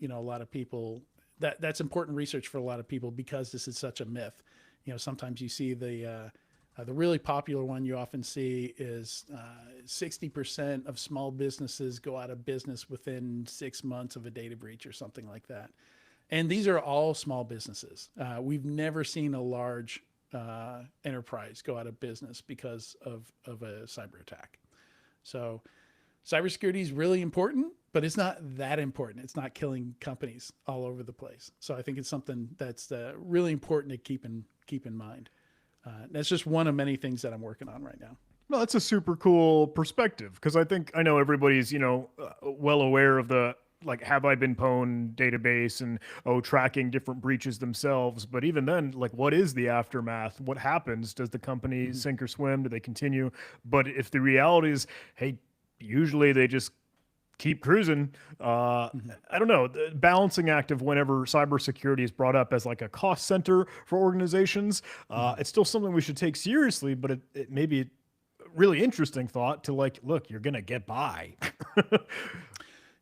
S2: lot of people, that's important research for a lot of people because this is such a myth. Sometimes you see the really popular one you often see is 60% of small businesses go out of business within 6 months of a data breach or something like that. And these are all small businesses. We've never seen a large enterprise go out of business because of a cyber attack. So cybersecurity is really important, but it's not that important. It's not killing companies all over the place. So I think it's something that's really important to keep in mind. That's just one of many things that I'm working on right now.
S1: Well, that's a super cool perspective because I know everybody's, well aware of the Have I Been Pwned database and, tracking different breaches themselves. But even then, what is the aftermath? What happens? Does the company sink or swim? Do they continue? But if the reality is, hey, usually they just keep cruising. I don't know, the balancing act of whenever cybersecurity is brought up as a cost center for organizations, it's still something we should take seriously, but it may be a really interesting thought to look, you're going to get by.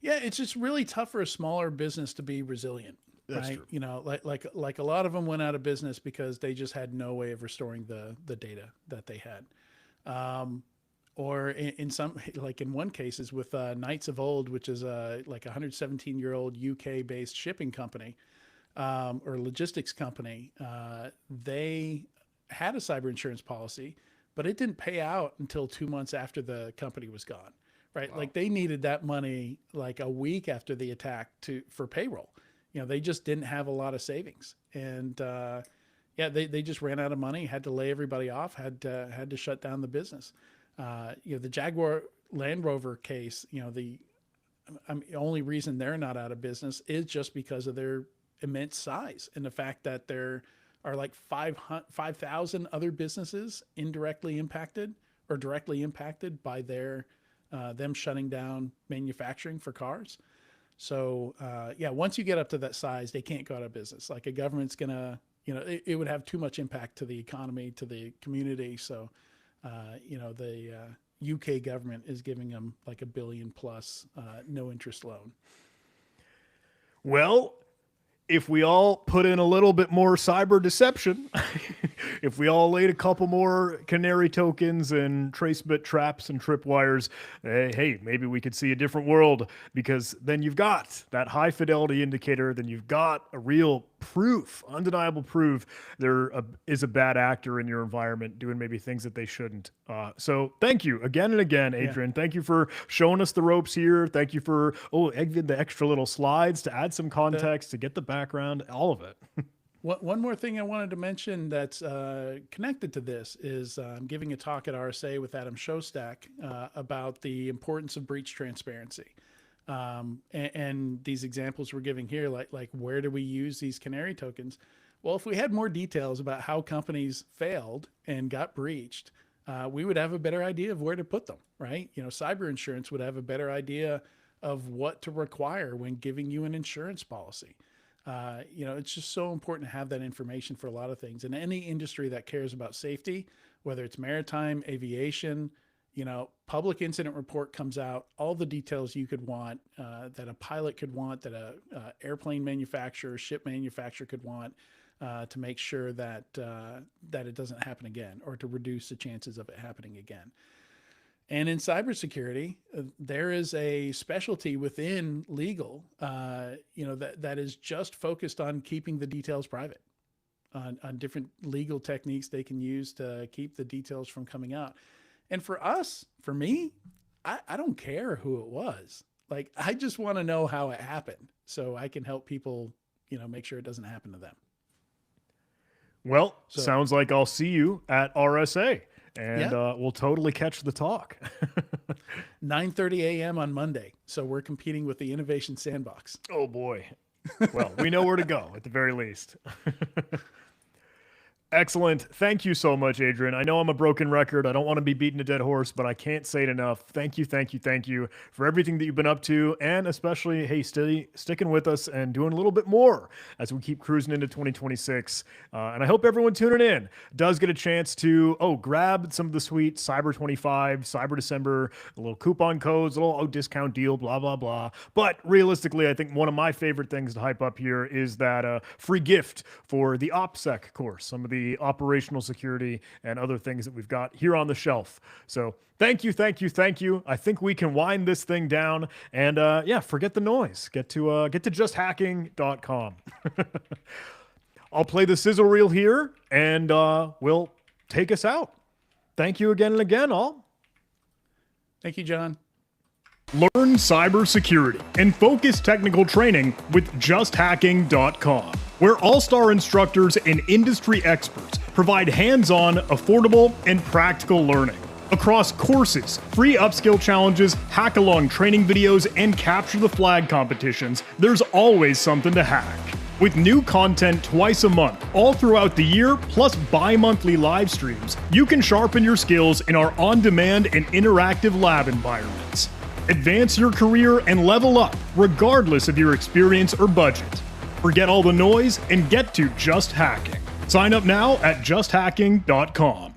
S2: Yeah, it's just really tough for a smaller business to be resilient.
S1: That's
S2: right?
S1: true.
S2: Like a lot of them went out of business because they just had no way of restoring the data that they had. Or in some, in one case is with Knights of Old, which is a 117-year-old UK-based shipping company or logistics company. They had a cyber insurance policy, but it didn't pay out until 2 months after the company was gone. Right. Wow. They needed that money a week after the attack for payroll. They just didn't have a lot of savings. And they just ran out of money, had to lay everybody off, had to shut down the business. The Jaguar Land Rover case, the only reason they're not out of business is just because of their immense size and the fact that there are 5,000 other businesses indirectly impacted or directly impacted by them shutting down manufacturing for cars. So once you get up to that size, they can't go out of business. A government's gonna, it would have too much impact to the economy, to the community. So, the UK government is giving them $1 billion plus no interest loan.
S1: Well, if we all put in a little bit more cyber deception, if we all laid a couple more canary tokens and trace bit traps and tripwires, hey, maybe we could see a different world, because then you've got that high fidelity indicator, then you've got a real proof, undeniable proof there is a bad actor in your environment doing maybe things that they shouldn't. So thank you again and again, Adrian. Thank you for showing us the ropes here. Thank you for the extra little slides to add some context, to get the background, all of it.
S2: One more thing I wanted to mention that's connected to this is I'm giving a talk at RSA with Adam Shostak about the importance of breach transparency. And these examples we're giving here, like where do we use these canary tokens? Well, if we had more details about how companies failed and got breached, we would have a better idea of where to put them, right? Cyber insurance would have a better idea of what to require when giving you an insurance policy. It's just so important to have that information for a lot of things. In any industry that cares about safety, whether it's maritime, aviation, public incident report comes out, all the details you could want, that a pilot could want, that a airplane manufacturer, ship manufacturer could want, to make sure that it doesn't happen again, or to reduce the chances of it happening again. And in cybersecurity, there is a specialty within legal, that is just focused on keeping the details private, on different legal techniques they can use to keep the details from coming out. And for me, I don't care who it was. Like, I just want to know how it happened so I can help people, make sure it doesn't happen to them.
S1: Well, sounds like I'll see you at RSA. And we'll totally catch the talk.
S2: 9:30 a.m. on Monday. So we're competing with the Innovation Sandbox.
S1: Oh, boy. Well, we know where to go at the very least. Excellent. Thank you so much, Adrian. I know I'm a broken record. I don't want to be beating a dead horse, but I can't say it enough. Thank you for everything that you've been up to, and especially, hey, sticking with us and doing a little bit more as we keep cruising into 2026. And I hope everyone tuning in does get a chance to, grab some of the sweet Cyber 25, Cyber December, a little coupon codes, a little discount deal, blah, blah, blah. But realistically, I think one of my favorite things to hype up here is that free gift for the OPSEC course, some of the operational security and other things that we've got here on the shelf. So thank you. I think we can wind this thing down and forget the noise. Get to justhacking.com. I'll play the sizzle reel here and we'll take us out. Thank you again and again, all.
S2: Thank you, John.
S1: Learn cybersecurity and focus technical training with justhacking.com, where all-star instructors and industry experts provide hands-on, affordable, and practical learning. Across courses, free upskill challenges, hack-along training videos, and capture the flag competitions, there's always something to hack. With new content twice a month, all throughout the year, plus bi-monthly live streams, you can sharpen your skills in our on-demand and interactive lab environments. Advance your career and level up, regardless of your experience or budget. Forget all the noise and get to Just Hacking. Sign up now at justhacking.com.